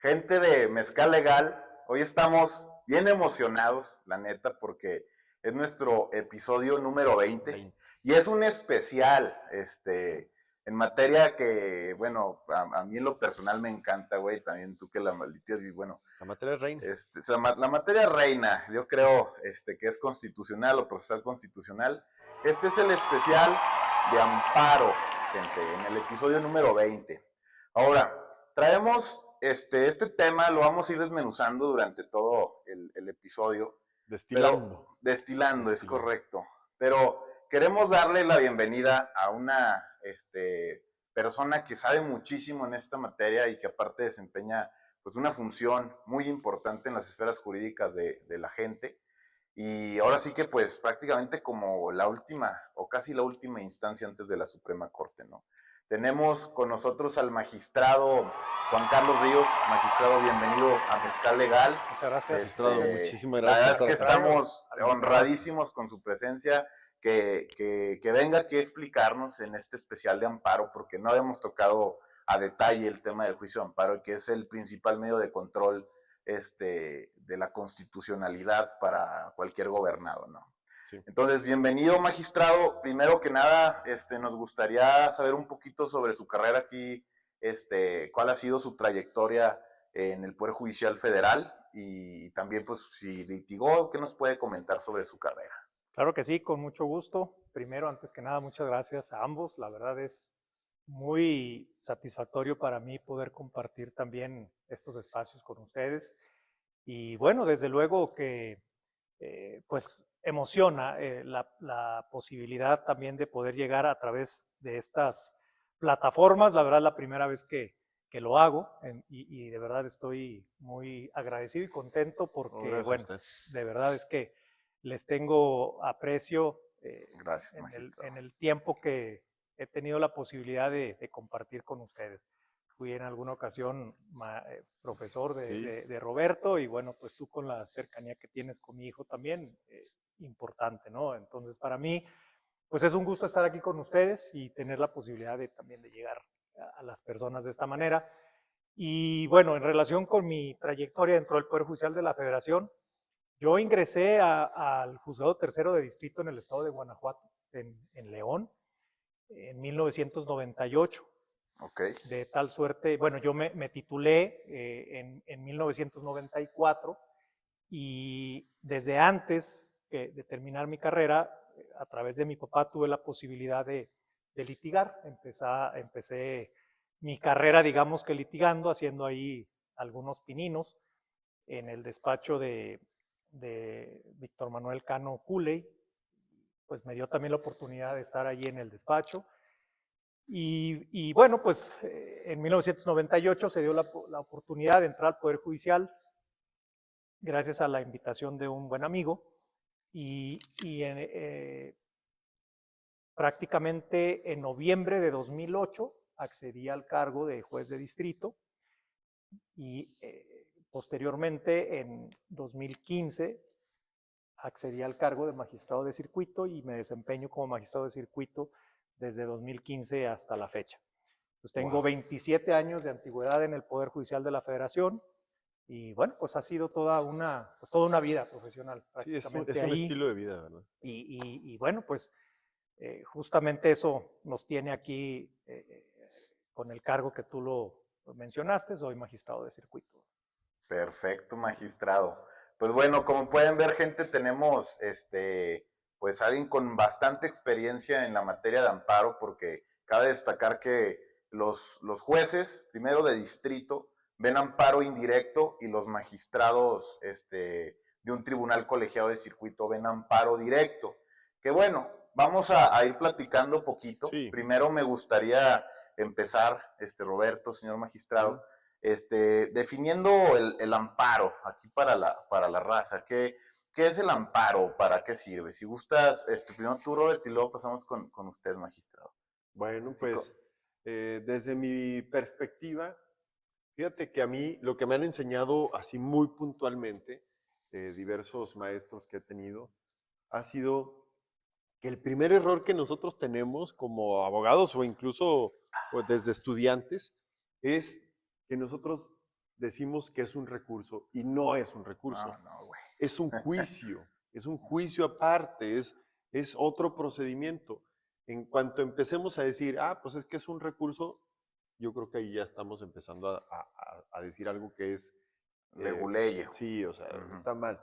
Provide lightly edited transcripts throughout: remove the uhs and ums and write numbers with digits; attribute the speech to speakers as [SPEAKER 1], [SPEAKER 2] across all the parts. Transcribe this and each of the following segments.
[SPEAKER 1] Gente de Mezcal Legal, hoy estamos bien emocionados, la neta, porque es nuestro episodio número 20 y es un especial, en materia que, bueno, a mí en lo personal me encanta, güey, también tú que la malditías y bueno,
[SPEAKER 2] La materia reina.
[SPEAKER 1] la materia reina, yo creo que es constitucional o procesal constitucional. Este es el especial de amparo, gente, en el episodio número 20. Ahora, traemos este tema, lo vamos a ir desmenuzando durante todo el episodio.
[SPEAKER 2] Destilando.
[SPEAKER 1] Pero destilando, es correcto. Pero queremos darle la bienvenida a una persona que sabe muchísimo en esta materia y que aparte desempeña pues una función muy importante en las esferas jurídicas de la gente. Y ahora sí que pues prácticamente como la última o casi la última instancia antes de la Suprema Corte, ¿no? Tenemos con nosotros al magistrado Juan Carlos Ríos. Magistrado, bienvenido a Mezcal Legal.
[SPEAKER 2] Muchas gracias. Magistrado, muchísimas
[SPEAKER 1] La
[SPEAKER 2] gracias.
[SPEAKER 1] verdad es que estamos honradísimos con su presencia, que venga aquí a explicarnos en este especial de amparo, porque no habíamos tocado a detalle el tema del juicio de amparo, que es el principal medio de control de la constitucionalidad para cualquier gobernado, ¿no? Sí. Entonces, bienvenido, magistrado. Primero que nada, nos gustaría saber un poquito sobre su carrera aquí, cuál ha sido su trayectoria en el Poder Judicial Federal y también, pues, si litigó, ¿qué nos puede comentar sobre su carrera?
[SPEAKER 3] Claro que sí, con mucho gusto. Primero, antes que nada, muchas gracias a ambos. La verdad es muy satisfactorio para mí poder compartir también estos espacios con ustedes. Y bueno, desde luego que pues emociona la posibilidad también de poder llegar a través de estas plataformas. La verdad es la primera vez que lo hago y de verdad estoy muy agradecido y contento porque, bueno, de verdad es que les tengo aprecio
[SPEAKER 1] Gracias,
[SPEAKER 3] en el tiempo que he tenido la posibilidad de compartir con ustedes. Fui en alguna ocasión profesor de Roberto y bueno, pues tú con la cercanía que tienes con mi hijo también, importante, ¿no? Entonces para mí, pues es un gusto estar aquí con ustedes y tener la posibilidad de también de llegar a las personas de esta manera. Y bueno, en relación con mi trayectoria dentro del Poder Judicial de la Federación, yo ingresé al Juzgado Tercero de Distrito en el estado de Guanajuato, en León, en 1998.
[SPEAKER 1] Okay.
[SPEAKER 3] De tal suerte, bueno, yo me titulé en 1994 y desde antes de terminar mi carrera, a través de mi papá tuve la posibilidad de litigar. Empecé mi carrera, digamos que litigando, haciendo ahí algunos pininos en el despacho de Víctor Manuel Cano Cooley, pues me dio también la oportunidad de estar allí en el despacho. Y bueno, pues en 1998 se dio la oportunidad de entrar al Poder Judicial gracias a la invitación de un buen amigo y prácticamente en noviembre de 2008 accedí al cargo de juez de distrito y posteriormente en 2015 accedí al cargo de magistrado de circuito y me desempeño como magistrado de circuito desde 2015 hasta la fecha. Pues tengo 27 años de antigüedad en el Poder Judicial de la Federación y bueno, pues ha sido toda una vida profesional.
[SPEAKER 2] Sí, es un estilo de vida, ¿verdad?
[SPEAKER 3] Y bueno, pues justamente eso nos tiene aquí con el cargo que tú lo mencionaste, soy magistrado de circuito.
[SPEAKER 1] Perfecto, magistrado. Pues bueno, como pueden ver, gente, tenemos pues alguien con bastante experiencia en la materia de amparo, porque cabe destacar que los jueces, primero de distrito, ven amparo indirecto y los magistrados de un tribunal colegiado de circuito ven amparo directo. Que bueno, vamos a ir platicando poquito. Sí, primero me gustaría empezar, Roberto, señor magistrado, definiendo el amparo aquí para la raza. ¿Qué es el amparo? ¿Para qué sirve? Si gustas, primero tú, Robert, y luego pasamos con usted, magistrado.
[SPEAKER 2] Bueno, pues desde mi perspectiva, fíjate que a mí lo que me han enseñado así muy puntualmente, diversos maestros que he tenido, ha sido que el primer error que nosotros tenemos como abogados o incluso pues, desde estudiantes es que nosotros decimos que es un recurso y no es un recurso.
[SPEAKER 1] No, güey.
[SPEAKER 2] Es un juicio aparte, es otro procedimiento. En cuanto empecemos a decir, pues es que es un recurso, yo creo que ahí ya estamos empezando a decir algo que es...
[SPEAKER 1] Leguleyo.
[SPEAKER 2] sí, o sea, está mal.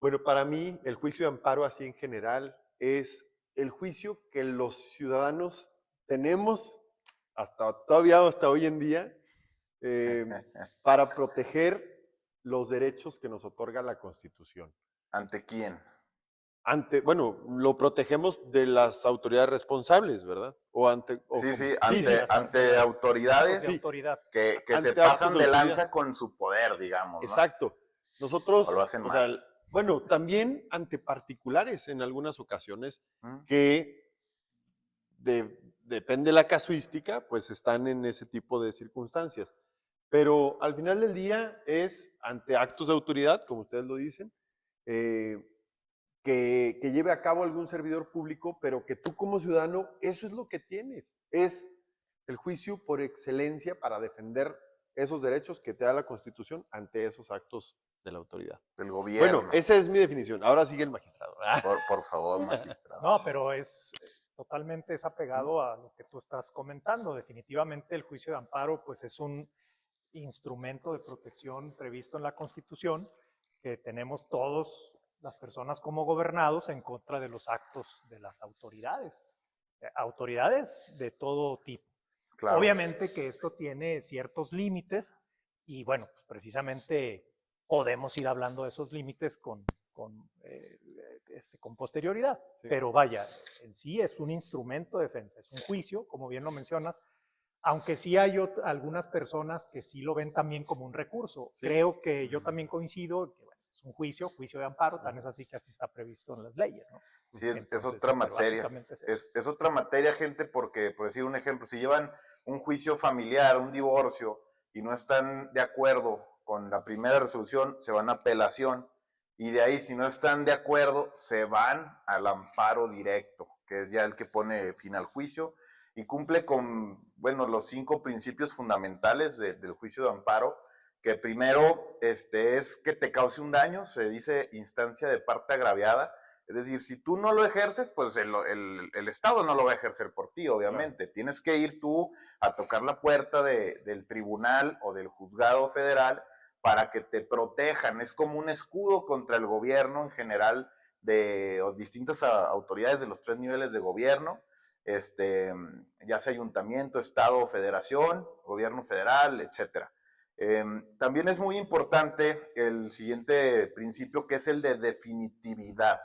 [SPEAKER 2] Bueno, para mí el juicio de amparo así en general es el juicio que los ciudadanos tenemos todavía hasta hoy en día para proteger los derechos que nos otorga la Constitución.
[SPEAKER 1] ¿Ante quién?
[SPEAKER 2] Bueno, lo protegemos de las autoridades responsables, ¿verdad?
[SPEAKER 1] Ante autoridades
[SPEAKER 3] de autoridad.
[SPEAKER 1] que
[SPEAKER 2] Ante
[SPEAKER 1] se pasan
[SPEAKER 2] actos de
[SPEAKER 1] de
[SPEAKER 2] autoridad.
[SPEAKER 1] lanza con su poder, digamos, ¿no?
[SPEAKER 2] Exacto. Nosotros,
[SPEAKER 1] O lo hacen mal.
[SPEAKER 2] bueno, también ante particulares en algunas ocasiones que depende de la casuística, pues están en ese tipo de circunstancias. Pero al final del día es ante actos de autoridad, como ustedes lo dicen, que lleve a cabo algún servidor público, pero que tú como ciudadano, eso es lo que tienes. Es el juicio por excelencia para defender esos derechos que te da la Constitución ante esos actos de la autoridad.
[SPEAKER 1] Del gobierno.
[SPEAKER 2] Bueno, esa es mi definición. Ahora sigue el magistrado.
[SPEAKER 1] Por favor, magistrado.
[SPEAKER 3] No, pero es totalmente apegado a lo que tú estás comentando. Definitivamente el juicio de amparo pues es un instrumento de protección previsto en la Constitución que tenemos todos las personas como gobernados en contra de los actos de las autoridades. Autoridades de todo tipo. Claro. Obviamente que esto tiene ciertos límites y bueno, pues precisamente podemos ir hablando de esos límites con posterioridad. Sí. Pero vaya, en sí es un instrumento de defensa, es un juicio, como bien lo mencionas, aunque sí hay algunas personas que sí lo ven también como un recurso. Sí. Creo que yo también coincido que bueno, es un juicio de amparo, tan es así que así está previsto en las leyes, ¿no?
[SPEAKER 1] Sí, es otra materia. Es otra materia, gente, porque, por decir un ejemplo, si llevan un juicio familiar, un divorcio, y no están de acuerdo con la primera resolución, se van a apelación, y de ahí, si no están de acuerdo, se van al amparo directo, que es ya el que pone fin al juicio, y cumple con, bueno, los 5 principios fundamentales del juicio de amparo, que primero es que te cause un daño, se dice instancia de parte agraviada. Es decir, si tú no lo ejerces, pues el Estado no lo va a ejercer por ti, obviamente. Claro. Tienes que ir tú a tocar la puerta del tribunal o del juzgado federal para que te protejan. Es como un escudo contra el gobierno en general o distintas autoridades de los 3 niveles de gobierno, ya sea ayuntamiento, estado o federación, gobierno federal, etcétera. También es muy importante el siguiente principio, que es el de definitividad.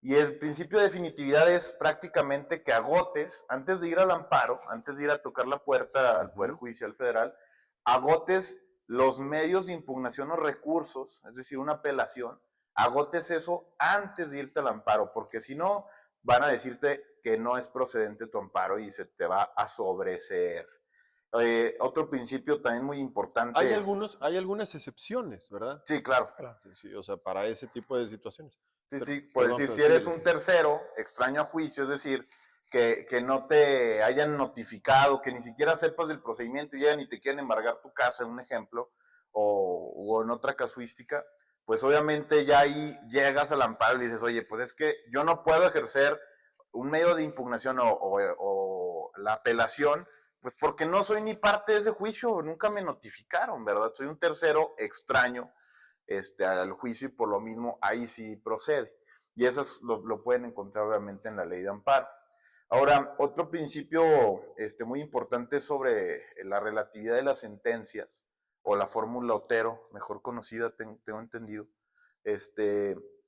[SPEAKER 1] Y el principio de definitividad es prácticamente que agotes, antes de ir al amparo, antes de ir a tocar la puerta al Poder Judicial Federal, agotes los medios de impugnación o recursos, es decir, una apelación, agotes eso antes de irte al amparo, porque si no, van a decirte que no es procedente tu amparo y se te va a sobreseer. Otro principio también muy importante.
[SPEAKER 2] Hay algunas excepciones, ¿verdad?
[SPEAKER 1] Sí, claro.
[SPEAKER 2] Sí, o sea, para ese tipo de situaciones.
[SPEAKER 1] Sí, por decir, si eres un tercero, extraño a juicio, es decir, que no te hayan notificado, que ni siquiera sepas del procedimiento y llegan y te quieren embargar tu casa, un ejemplo, o en otra casuística, pues obviamente ya ahí llegas al amparo y dices, oye, pues es que yo no puedo ejercer un medio de impugnación o la apelación, pues porque no soy ni parte de ese juicio, nunca me notificaron, ¿verdad? Soy un tercero extraño al juicio y por lo mismo ahí sí procede. Y eso lo pueden encontrar obviamente en la ley de amparo. Ahora, otro principio muy importante sobre la relatividad de las sentencias, o la fórmula Otero, mejor conocida, tengo entendido,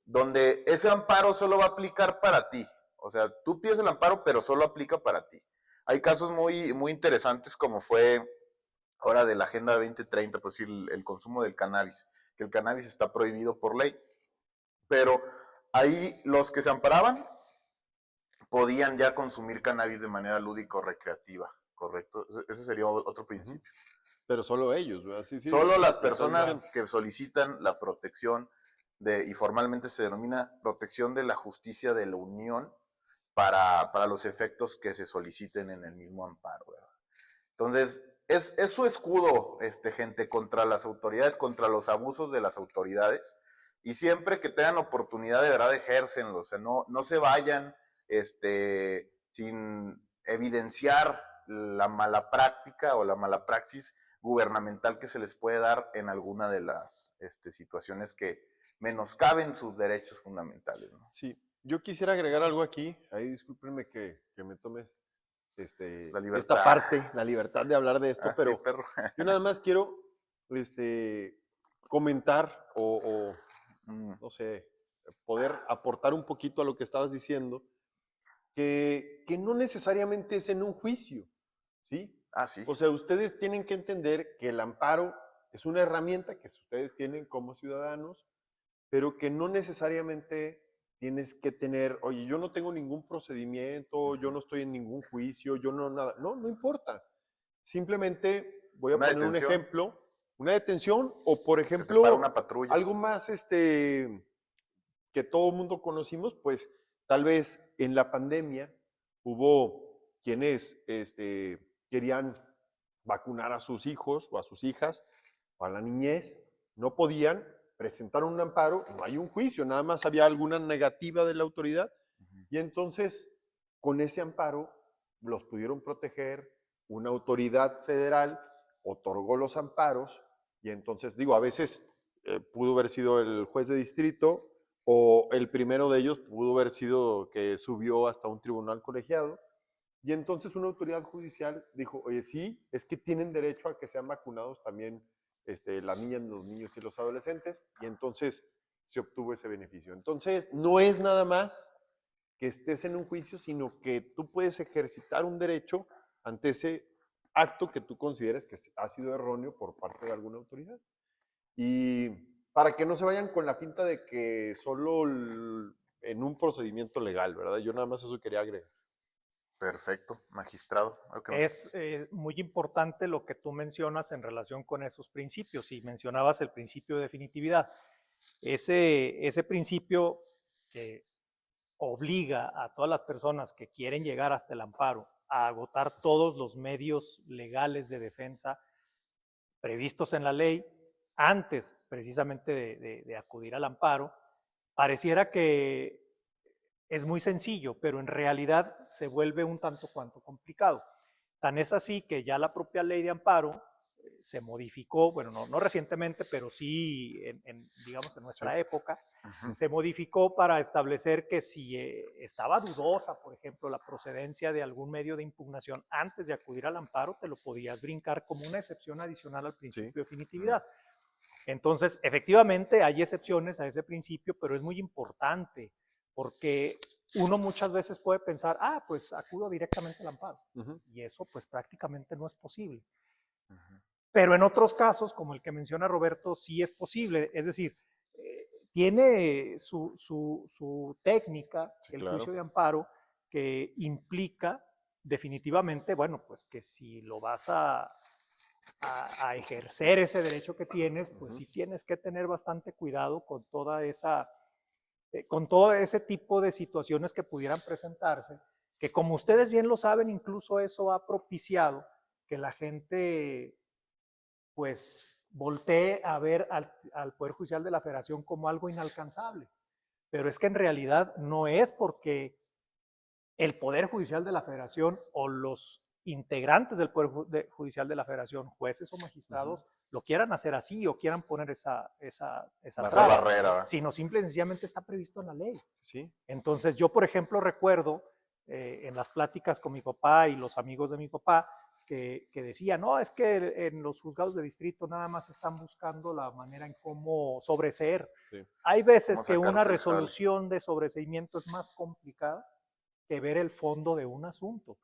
[SPEAKER 1] donde ese amparo solo va a aplicar para ti. O sea, tú pides el amparo, pero solo aplica para ti. Hay casos muy, muy interesantes como fue ahora de la Agenda 2030, pues el consumo del cannabis, que el cannabis está prohibido por ley. Pero ahí los que se amparaban podían ya consumir cannabis de manera lúdica o recreativa, ¿correcto? Ese sería otro principio.
[SPEAKER 2] Pero solo ellos, ¿verdad? Sí,
[SPEAKER 1] solo las personas que solicitan la protección y formalmente se denomina protección de la justicia de la Unión para los efectos que se soliciten en el mismo amparo, ¿verdad? Entonces, es su escudo, gente, contra las autoridades, contra los abusos de las autoridades. Y siempre que tengan oportunidad, de verdad, ejércenlo. O sea, no se vayan sin evidenciar la mala práctica o la mala praxis gubernamental que se les puede dar en alguna de las situaciones que menoscaben sus derechos fundamentales, ¿no?
[SPEAKER 2] Sí, yo quisiera agregar algo aquí. Ahí discúlpenme que me tomes
[SPEAKER 1] La
[SPEAKER 2] esta
[SPEAKER 1] libertad.
[SPEAKER 2] parte, la libertad de hablar de esto,
[SPEAKER 1] Ah, sí,
[SPEAKER 2] pero
[SPEAKER 1] perro.
[SPEAKER 2] yo nada más quiero comentar no sé, poder aportar un poquito a lo que estabas diciendo, que no necesariamente es en un juicio, ¿sí?
[SPEAKER 1] Ah, sí.
[SPEAKER 2] O sea, ustedes tienen que entender que el amparo es una herramienta que ustedes tienen como ciudadanos, pero que no necesariamente tienes que tener, oye, yo no tengo ningún procedimiento, yo no estoy en ningún juicio, yo no nada. No, no importa. Simplemente voy a
[SPEAKER 1] Una
[SPEAKER 2] poner un
[SPEAKER 1] detención,
[SPEAKER 2] ejemplo, una detención o, por
[SPEAKER 1] que se para
[SPEAKER 2] ejemplo,
[SPEAKER 1] una patrulla.
[SPEAKER 2] algo más que todo el mundo conocimos, pues tal vez en la pandemia hubo quienes querían vacunar a sus hijos o a sus hijas o a la niñez, no podían, presentaron un amparo, no hay un juicio, nada más había alguna negativa de la autoridad y entonces con ese amparo los pudieron proteger, una autoridad federal otorgó los amparos y entonces digo, a veces pudo haber sido el juez de distrito o el primero de ellos pudo haber sido que subió hasta un tribunal colegiado. Y entonces una autoridad judicial dijo, oye, sí, es que tienen derecho a que sean vacunados también las niñas, los niños y los adolescentes, y entonces se obtuvo ese beneficio. Entonces, no es nada más que estés en un juicio, sino que tú puedes ejercitar un derecho ante ese acto que tú consideres que ha sido erróneo por parte de alguna autoridad. Y para que no se vayan con la finta de que solo en un procedimiento legal, ¿verdad? Yo nada más eso quería agregar.
[SPEAKER 1] Perfecto, magistrado.
[SPEAKER 3] Es muy importante lo que tú mencionas en relación con esos principios, y mencionabas el principio de definitividad. Ese principio que obliga a todas las personas que quieren llegar hasta el amparo a agotar todos los medios legales de defensa previstos en la ley antes precisamente de acudir al amparo, pareciera que es muy sencillo, pero en realidad se vuelve un tanto cuanto complicado. Tan es así que ya la propia ley de amparo se modificó, bueno, no recientemente, pero sí digamos en
[SPEAKER 2] Sí.
[SPEAKER 3] nuestra época, se modificó para establecer que si estaba dudosa, por ejemplo, la procedencia de algún medio de impugnación antes de acudir al amparo, te lo podías brincar como una excepción adicional al principio
[SPEAKER 2] Sí.
[SPEAKER 3] de definitividad. Entonces, efectivamente, hay excepciones a ese principio, pero es muy importante porque uno muchas veces puede pensar, pues acudo directamente al amparo. Y eso pues prácticamente no es posible. Pero en otros casos, como el que menciona Roberto, sí es posible. Es decir, tiene su técnica,
[SPEAKER 2] Sí,
[SPEAKER 3] el
[SPEAKER 2] claro.
[SPEAKER 3] juicio de amparo, que implica definitivamente, bueno, pues que si lo vas a ejercer ese derecho que tienes, pues sí tienes que tener bastante cuidado con con todo ese tipo de situaciones que pudieran presentarse, que como ustedes bien lo saben, incluso eso ha propiciado que la gente pues voltee a ver al Poder Judicial de la Federación como algo inalcanzable. Pero es que en realidad no es porque el Poder Judicial de la Federación o los integrantes del Poder Judicial de la Federación, jueces o magistrados, lo quieran hacer así o quieran poner esa traba,
[SPEAKER 1] barrera.
[SPEAKER 3] sino simple y sencillamente está previsto en la ley.
[SPEAKER 2] Sí.
[SPEAKER 3] Entonces yo, por ejemplo, recuerdo en las pláticas con mi papá y los amigos de mi papá que decían, no, es que en los juzgados de distrito nada más están buscando la manera en cómo sobreseer.
[SPEAKER 2] Sí.
[SPEAKER 3] Hay veces que
[SPEAKER 1] Cómo
[SPEAKER 3] una
[SPEAKER 1] sacarse el jale.
[SPEAKER 3] resolución de sobreseimiento es más complicada que ver el fondo de un asunto.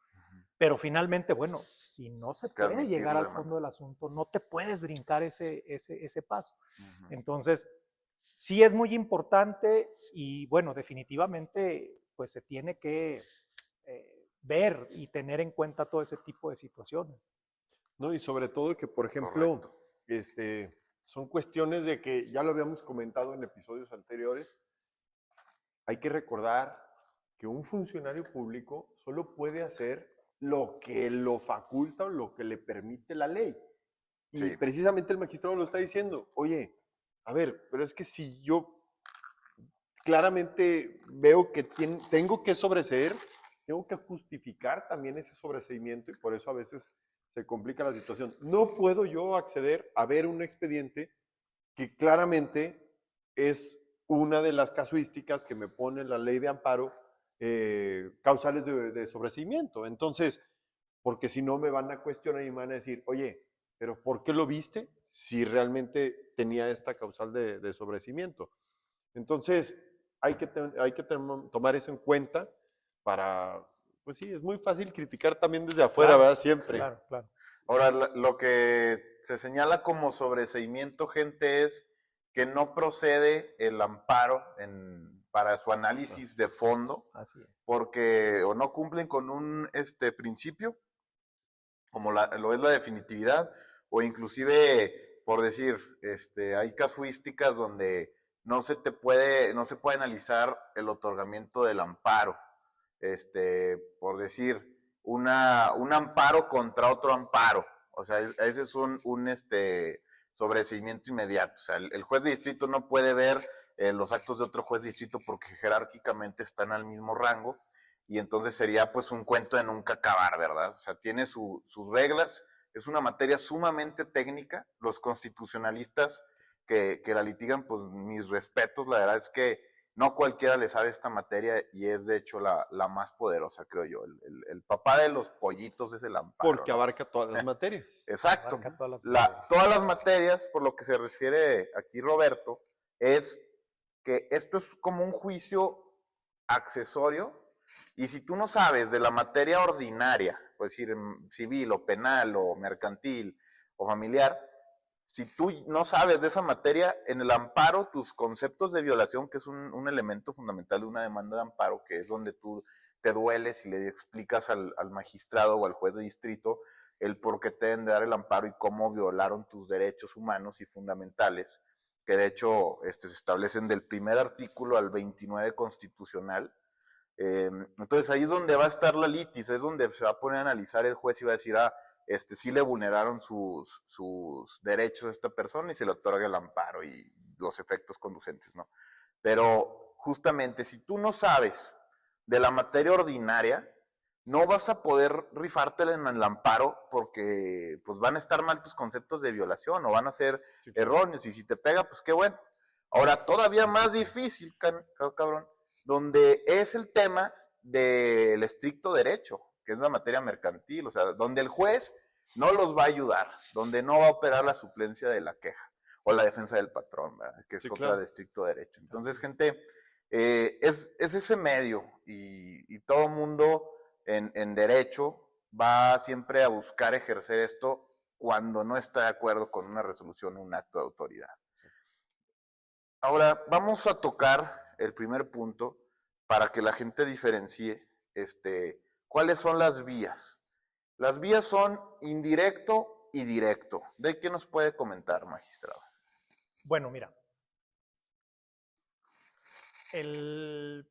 [SPEAKER 3] Pero finalmente, bueno, si no se puede llegar al fondo del asunto, no te puedes brincar ese paso. Entonces, sí es muy importante y bueno, definitivamente pues se tiene que ver y tener en cuenta todo ese tipo de situaciones.
[SPEAKER 2] No, y sobre todo que, por ejemplo, son cuestiones de que ya lo habíamos comentado en episodios anteriores. Hay que recordar que un funcionario público solo puede hacer lo que lo faculta o lo que le permite la ley. Y
[SPEAKER 1] Sí.
[SPEAKER 2] precisamente el magistrado lo está diciendo, oye, a ver, pero es que si yo claramente veo que tengo que sobreseer, tengo que justificar también ese sobreseimiento y por eso a veces se complica la situación. No puedo yo acceder a ver un expediente que claramente es una de las casuísticas que me pone la ley de amparo causales de sobreseimiento. Entonces, porque si no me van a cuestionar y me van a decir, oye, pero ¿por qué lo viste si realmente tenía esta causal de sobreseimiento? Entonces, hay que tomar eso en cuenta para, pues sí, es muy fácil criticar también desde afuera,
[SPEAKER 3] Claro,
[SPEAKER 2] ¿verdad? Siempre.
[SPEAKER 3] claro, claro.
[SPEAKER 1] Ahora, lo que se señala como sobreseimiento, gente, es que no procede el amparo para su análisis de fondo,
[SPEAKER 3] Así es.
[SPEAKER 1] porque o no cumplen con un principio, como lo es la definitividad, o inclusive, por decir, hay casuísticas donde no se puede analizar el otorgamiento del amparo. Por decir, un amparo contra otro amparo. O sea, ese es un sobreseimiento inmediato. O sea, el juez de distrito no puede ver los actos de otro juez de distrito porque jerárquicamente están al mismo rango y entonces sería pues un cuento de nunca acabar, ¿verdad? O sea, tiene sus reglas, es una materia sumamente técnica, los constitucionalistas que la litigan, pues mis respetos, la verdad es que no cualquiera le sabe esta materia y es de hecho la más poderosa, creo yo. El papá de los pollitos es el amparo.
[SPEAKER 2] Porque
[SPEAKER 1] ¿no?
[SPEAKER 2] abarca todas las materias.
[SPEAKER 1] Exacto.
[SPEAKER 3] Abarca todas las materias.
[SPEAKER 1] Todas las materias, por lo que se refiere aquí Roberto, es que esto es como un juicio accesorio y si tú no sabes de la materia ordinaria, pues decir civil o penal o mercantil o familiar, si tú no sabes de esa materia, en el amparo, tus conceptos de violación, que es un elemento fundamental de una demanda de amparo, que es donde tú te dueles y le explicas al magistrado o al juez de distrito el por qué te deben de dar el amparo y cómo violaron tus derechos humanos y fundamentales, que de hecho se establecen del primer artículo al 29 constitucional. Entonces ahí es donde va a estar la litis, es donde se va a poner a analizar el juez y va a decir, sí le vulneraron sus derechos a esta persona y se le otorga el amparo y los efectos conducentes, ¿no? Pero justamente si tú no sabes de la materia ordinaria, no vas a poder rifártela en el amparo porque pues van a estar mal tus conceptos de violación o van a ser
[SPEAKER 2] Sí, claro.
[SPEAKER 1] erróneos y si te pega, pues qué bueno. Ahora, todavía más difícil, cabrón, donde es el tema del estricto derecho, que es la materia mercantil, o sea, donde el juez no los va a ayudar, donde no va a operar la suplencia de la queja o la defensa del patrón, ¿verdad? Que es
[SPEAKER 2] Sí,
[SPEAKER 1] otra
[SPEAKER 2] claro.
[SPEAKER 1] de estricto derecho. Entonces, gente, es ese medio y todo mundo en derecho va siempre a buscar ejercer esto cuando no está de acuerdo con una resolución o un acto de autoridad. Ahora, vamos a tocar el primer punto para que la gente diferencie cuáles son las vías. Las vías son indirecto y directo. ¿De qué nos puede comentar, magistrado?
[SPEAKER 3] Bueno, mira, el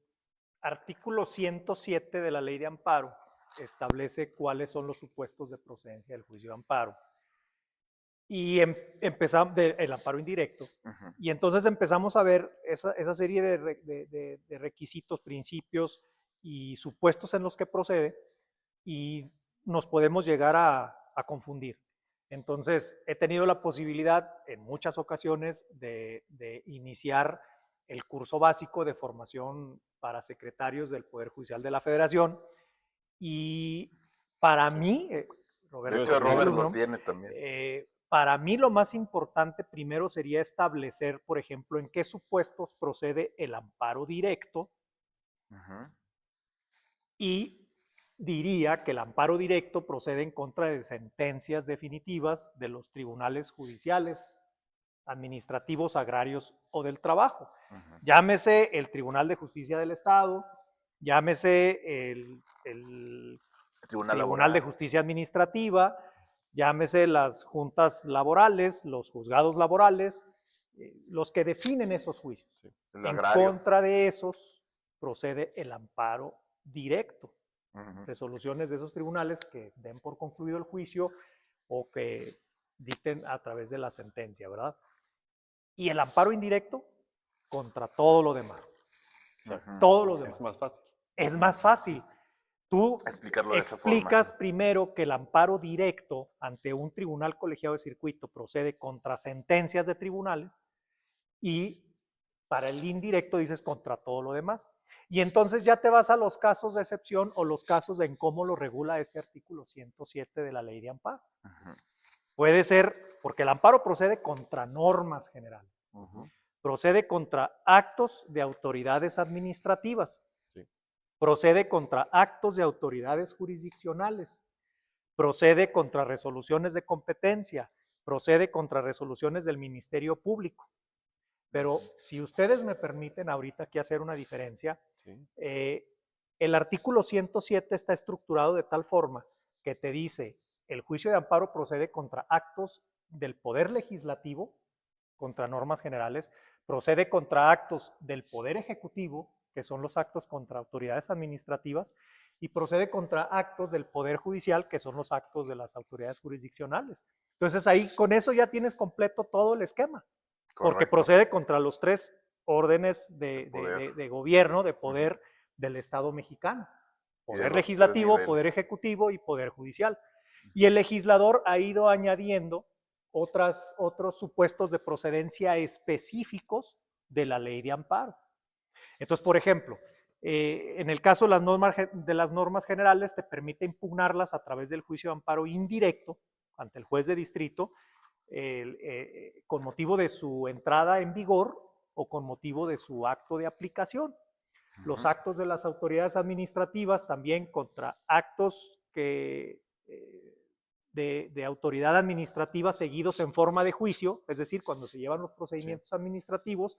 [SPEAKER 3] artículo 107 de la Ley de Amparo establece cuáles son los supuestos de procedencia del juicio de amparo. Y empezamos el amparo indirecto. Y entonces empezamos a ver esa serie de requisitos, principios y supuestos en los que procede y nos podemos llegar a confundir. Entonces, he tenido la posibilidad en muchas ocasiones de iniciar el curso básico de formación para secretarios del Poder Judicial de la Federación y para mí, Roberto,
[SPEAKER 1] De hecho, Robert
[SPEAKER 3] alumno,
[SPEAKER 1] lo tiene también.
[SPEAKER 3] para mí lo más importante primero sería establecer, por ejemplo, en qué supuestos procede el amparo directo y diría que el amparo directo procede en contra de sentencias definitivas de los tribunales judiciales, administrativos, agrarios o del trabajo. Llámese el Tribunal de Justicia del Estado, llámese el Tribunal de Justicia Administrativa, llámese las juntas laborales, los juzgados laborales, los que definen esos juicios.
[SPEAKER 1] El
[SPEAKER 3] En
[SPEAKER 1] agrario.
[SPEAKER 3] contra de esos procede el amparo directo. resoluciones de esos tribunales que den por concluido el juicio o que dicten a través de la sentencia, ¿verdad? Y el amparo indirecto contra todo lo demás. O sea, todo lo demás.
[SPEAKER 2] Es más fácil.
[SPEAKER 3] Es más fácil. Tú
[SPEAKER 1] explicarlo de esa
[SPEAKER 3] explicas
[SPEAKER 1] forma.
[SPEAKER 3] primero que el amparo directo ante un tribunal colegiado de circuito procede contra sentencias de tribunales y para el indirecto dices contra todo lo demás. Y entonces ya te vas a los casos de excepción o los casos en cómo lo regula este artículo 107 de la ley de amparo. Puede ser, porque el amparo procede contra normas generales. Procede contra actos de autoridades administrativas.
[SPEAKER 2] Sí.
[SPEAKER 3] Procede contra actos de autoridades jurisdiccionales. Procede contra resoluciones de competencia. Procede contra resoluciones del Ministerio Público. Pero si ustedes me permiten ahorita aquí hacer una diferencia,
[SPEAKER 2] Sí.
[SPEAKER 3] El artículo 107 está estructurado de tal forma que te dice, el juicio de amparo procede contra actos del Poder Legislativo, contra normas generales, procede contra actos del Poder Ejecutivo, que son los actos contra autoridades administrativas, y procede contra actos del Poder Judicial, que son los actos de las autoridades jurisdiccionales. Entonces ahí con eso ya tienes completo todo el esquema. Porque procede contra los 3 órdenes de gobierno, de poder del Estado mexicano. Poder legislativo, poder ejecutivo y poder judicial. Y el legislador ha ido añadiendo otros supuestos de procedencia específicos de la ley de amparo. Entonces, por ejemplo, en el caso de las normas generales, te permite impugnarlas a través del juicio de amparo indirecto ante el juez de distrito, con motivo de su entrada en vigor o con motivo de su acto de aplicación. Los actos de las autoridades administrativas también contra actos de autoridad administrativa seguidos en forma de juicio, es decir, cuando se llevan los procedimientos administrativos,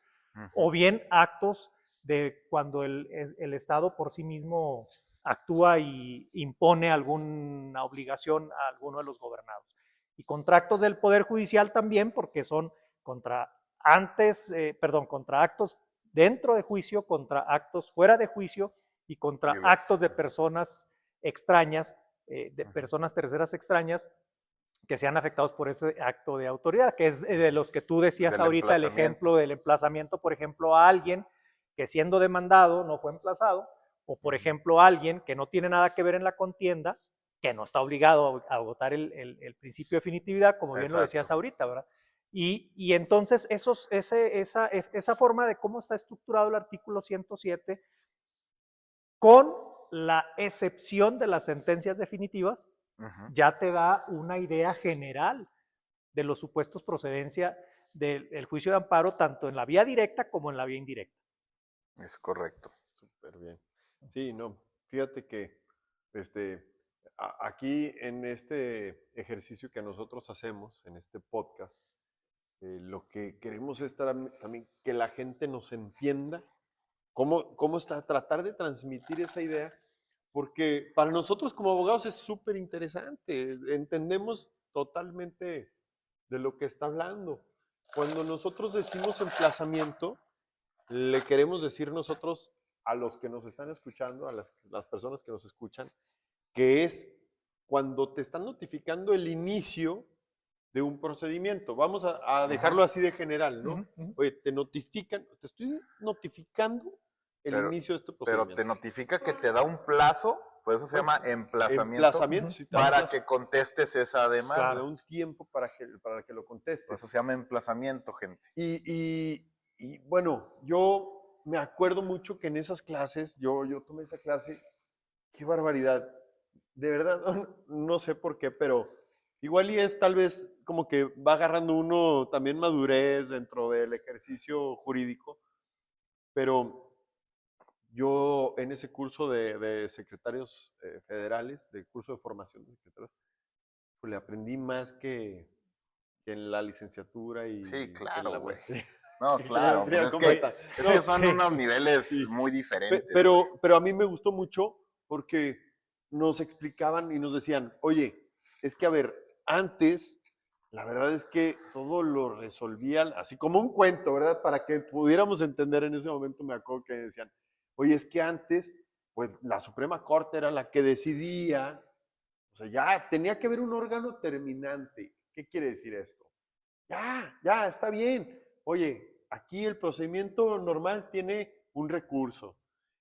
[SPEAKER 3] o bien actos de cuando el Estado por sí mismo actúa y impone alguna obligación a alguno de los gobernados. Y contra actos del Poder Judicial también, porque son contra actos dentro de juicio, contra actos fuera de juicio y contra actos de personas extrañas, de personas terceras extrañas que sean afectados por ese acto de autoridad, que es de los que tú decías ahorita, el ejemplo del emplazamiento, por ejemplo, a alguien que siendo demandado no fue emplazado, o por ejemplo, a alguien que no tiene nada que ver en la contienda, que no está obligado a agotar el principio de definitividad, como bien lo decías ahorita, ¿verdad? Y entonces esa forma de cómo está estructurado el artículo 107, con la excepción de las sentencias definitivas, ya te da una idea general de los supuestos procedencia del juicio de amparo, tanto en la vía directa como en la vía indirecta.
[SPEAKER 1] Es correcto.
[SPEAKER 2] Súper bien. Sí, no, fíjate que aquí en este ejercicio que nosotros hacemos, en este podcast, lo que queremos es también que la gente nos entienda cómo está, tratar de transmitir esa idea, porque para nosotros como abogados es súper interesante, entendemos totalmente de lo que está hablando. Cuando nosotros decimos emplazamiento, le queremos decir nosotros a los que nos están escuchando, a las personas que nos escuchan, que es cuando te están notificando el inicio de un procedimiento. Vamos a dejarlo así de general, ¿no? Oye, te estoy notificando el inicio de este procedimiento.
[SPEAKER 1] Pero te notifica que te da un plazo, por eso se llama emplazamiento,
[SPEAKER 2] sí,
[SPEAKER 1] para que contestes esa demanda.
[SPEAKER 2] Claro, te da un tiempo para que lo contestes.
[SPEAKER 1] Por eso se llama emplazamiento, gente.
[SPEAKER 2] Y bueno, yo me acuerdo mucho que en esas clases, yo tomé esa clase, qué barbaridad. De verdad, no sé por qué, pero igual y es tal vez como que va agarrando uno también madurez dentro del ejercicio jurídico, pero yo en ese curso de secretarios federales, de curso de formación de secretarios, pues le aprendí más que en la licenciatura y
[SPEAKER 1] sí, claro,
[SPEAKER 2] en la maestría.
[SPEAKER 1] No, claro, pues es que son unos niveles muy diferentes.
[SPEAKER 2] Pero a mí me gustó mucho porque nos explicaban y nos decían, oye, es que a ver, antes, la verdad es que todo lo resolvían así como un cuento, ¿verdad? Para que pudiéramos entender en ese momento, me acuerdo que decían, oye, es que antes pues la Suprema Corte era la que decidía, o sea, ya tenía que haber un órgano terminante. ¿Qué quiere decir esto? Ya, está bien. Oye, aquí el procedimiento normal tiene un recurso.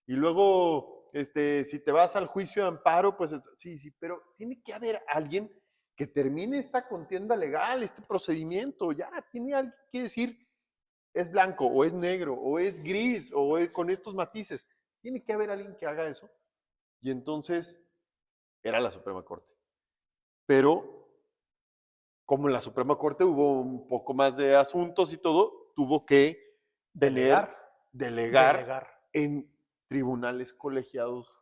[SPEAKER 2] Y luego, si te vas al juicio de amparo, pues sí, pero tiene que haber alguien que termine esta contienda legal, este procedimiento. Ya, tiene alguien que decir, es blanco, o es negro, o es gris, o es con estos matices. Tiene que haber alguien que haga eso. Y entonces era la Suprema Corte. Pero como en la Suprema Corte hubo un poco más de asuntos y todo, tuvo que
[SPEAKER 3] Delegar.
[SPEAKER 2] delegar en tribunales colegiados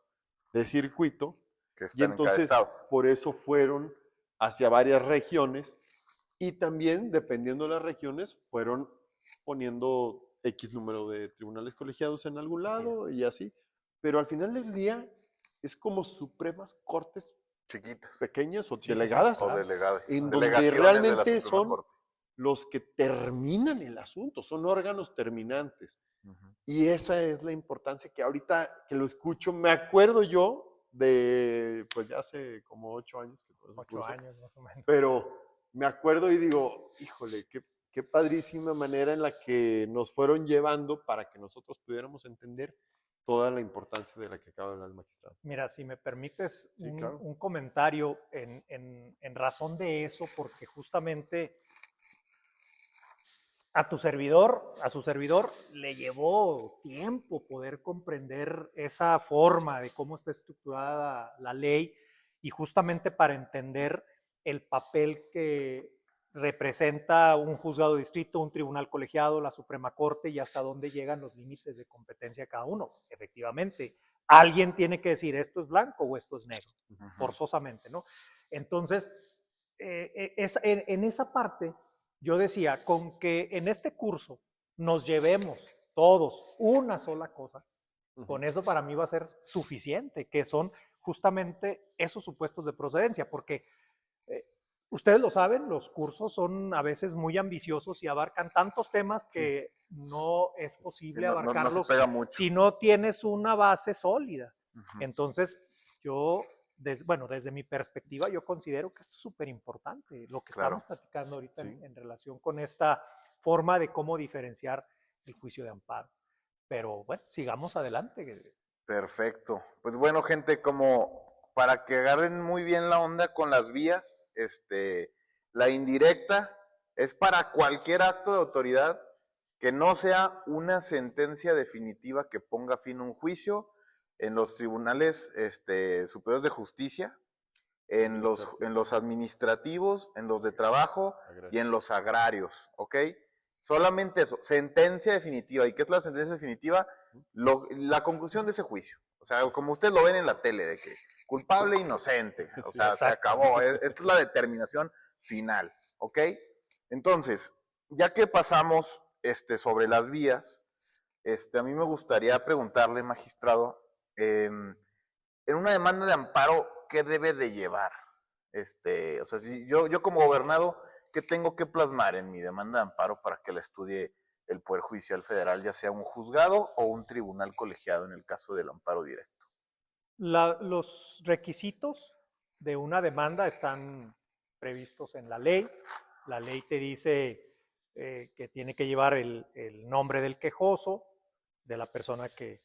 [SPEAKER 2] de circuito,
[SPEAKER 1] Que
[SPEAKER 2] y
[SPEAKER 1] están en cada
[SPEAKER 2] entonces
[SPEAKER 1] estado.
[SPEAKER 2] por eso fueron hacia varias regiones, y también dependiendo de las regiones fueron poniendo X número de tribunales colegiados en algún lado y así, pero al final del día es como Supremas Cortes
[SPEAKER 1] Chiquitas.
[SPEAKER 2] pequeñas o
[SPEAKER 3] Sí,
[SPEAKER 2] delegadas,
[SPEAKER 1] O delegadas.
[SPEAKER 2] en donde
[SPEAKER 1] Delegaciones de la
[SPEAKER 2] realmente
[SPEAKER 1] Suprema
[SPEAKER 2] son
[SPEAKER 1] Corte.
[SPEAKER 2] los que terminan el asunto, son órganos terminantes. Y esa es la importancia que ahorita que lo escucho, me acuerdo yo de, pues ya hace como 8 años que todo ese
[SPEAKER 3] 8
[SPEAKER 2] curso,
[SPEAKER 3] años más o menos.
[SPEAKER 2] pero me acuerdo y digo, híjole, qué padrísima manera en la que nos fueron llevando para que nosotros pudiéramos entender toda la importancia de la que acaba de hablar el magistrado.
[SPEAKER 3] Mira, si me permites
[SPEAKER 2] Sí, claro.
[SPEAKER 3] un comentario en razón de eso, porque justamente a su servidor le llevó tiempo poder comprender esa forma de cómo está estructurada la ley y justamente para entender el papel que representa un juzgado de distrito, un tribunal colegiado, la Suprema Corte y hasta dónde llegan los límites de competencia de cada uno. Efectivamente, alguien tiene que decir esto es blanco o esto es negro, forzosamente, ¿no? Entonces, en esa parte yo decía, con que en este curso nos llevemos todos una sola cosa, con eso para mí va a ser suficiente, que son justamente esos supuestos de procedencia, porque eh, ustedes lo saben, los cursos son a veces muy ambiciosos y abarcan tantos temas que no es posible
[SPEAKER 1] No, no se
[SPEAKER 3] abarcarlos
[SPEAKER 1] pega mucho.
[SPEAKER 3] si no tienes una base sólida. Entonces, yo, bueno, desde mi perspectiva, yo considero que esto es súper importante, lo que
[SPEAKER 1] Claro.
[SPEAKER 3] estamos platicando ahorita
[SPEAKER 2] Sí.
[SPEAKER 3] en relación con esta forma de cómo diferenciar el juicio de amparo. Pero bueno, sigamos adelante.
[SPEAKER 1] Perfecto. Pues bueno, gente, como para que agarren muy bien la onda con las vías, la indirecta es para cualquier acto de autoridad que no sea una sentencia definitiva que ponga fin a un juicio en los tribunales superiores de justicia, en los administrativos, en los de trabajo y en los agrarios, ¿ok? Solamente eso, sentencia definitiva. ¿Y qué es la sentencia definitiva? La conclusión de ese juicio. O sea, como ustedes lo ven en la tele, de que culpable, inocente. O sea, se acabó. Esta es la determinación final, ¿ok? Entonces, ya que pasamos sobre las vías, a mí me gustaría preguntarle, magistrado, en una demanda de amparo, ¿qué debe de llevar? O sea, si yo como gobernado, ¿qué tengo que plasmar en mi demanda de amparo para que la estudie el Poder Judicial Federal, ya sea un juzgado o un tribunal colegiado en el caso del amparo directo?
[SPEAKER 3] Los requisitos de una demanda están previstos en la ley. La ley te dice que tiene que llevar el nombre del quejoso, de la persona que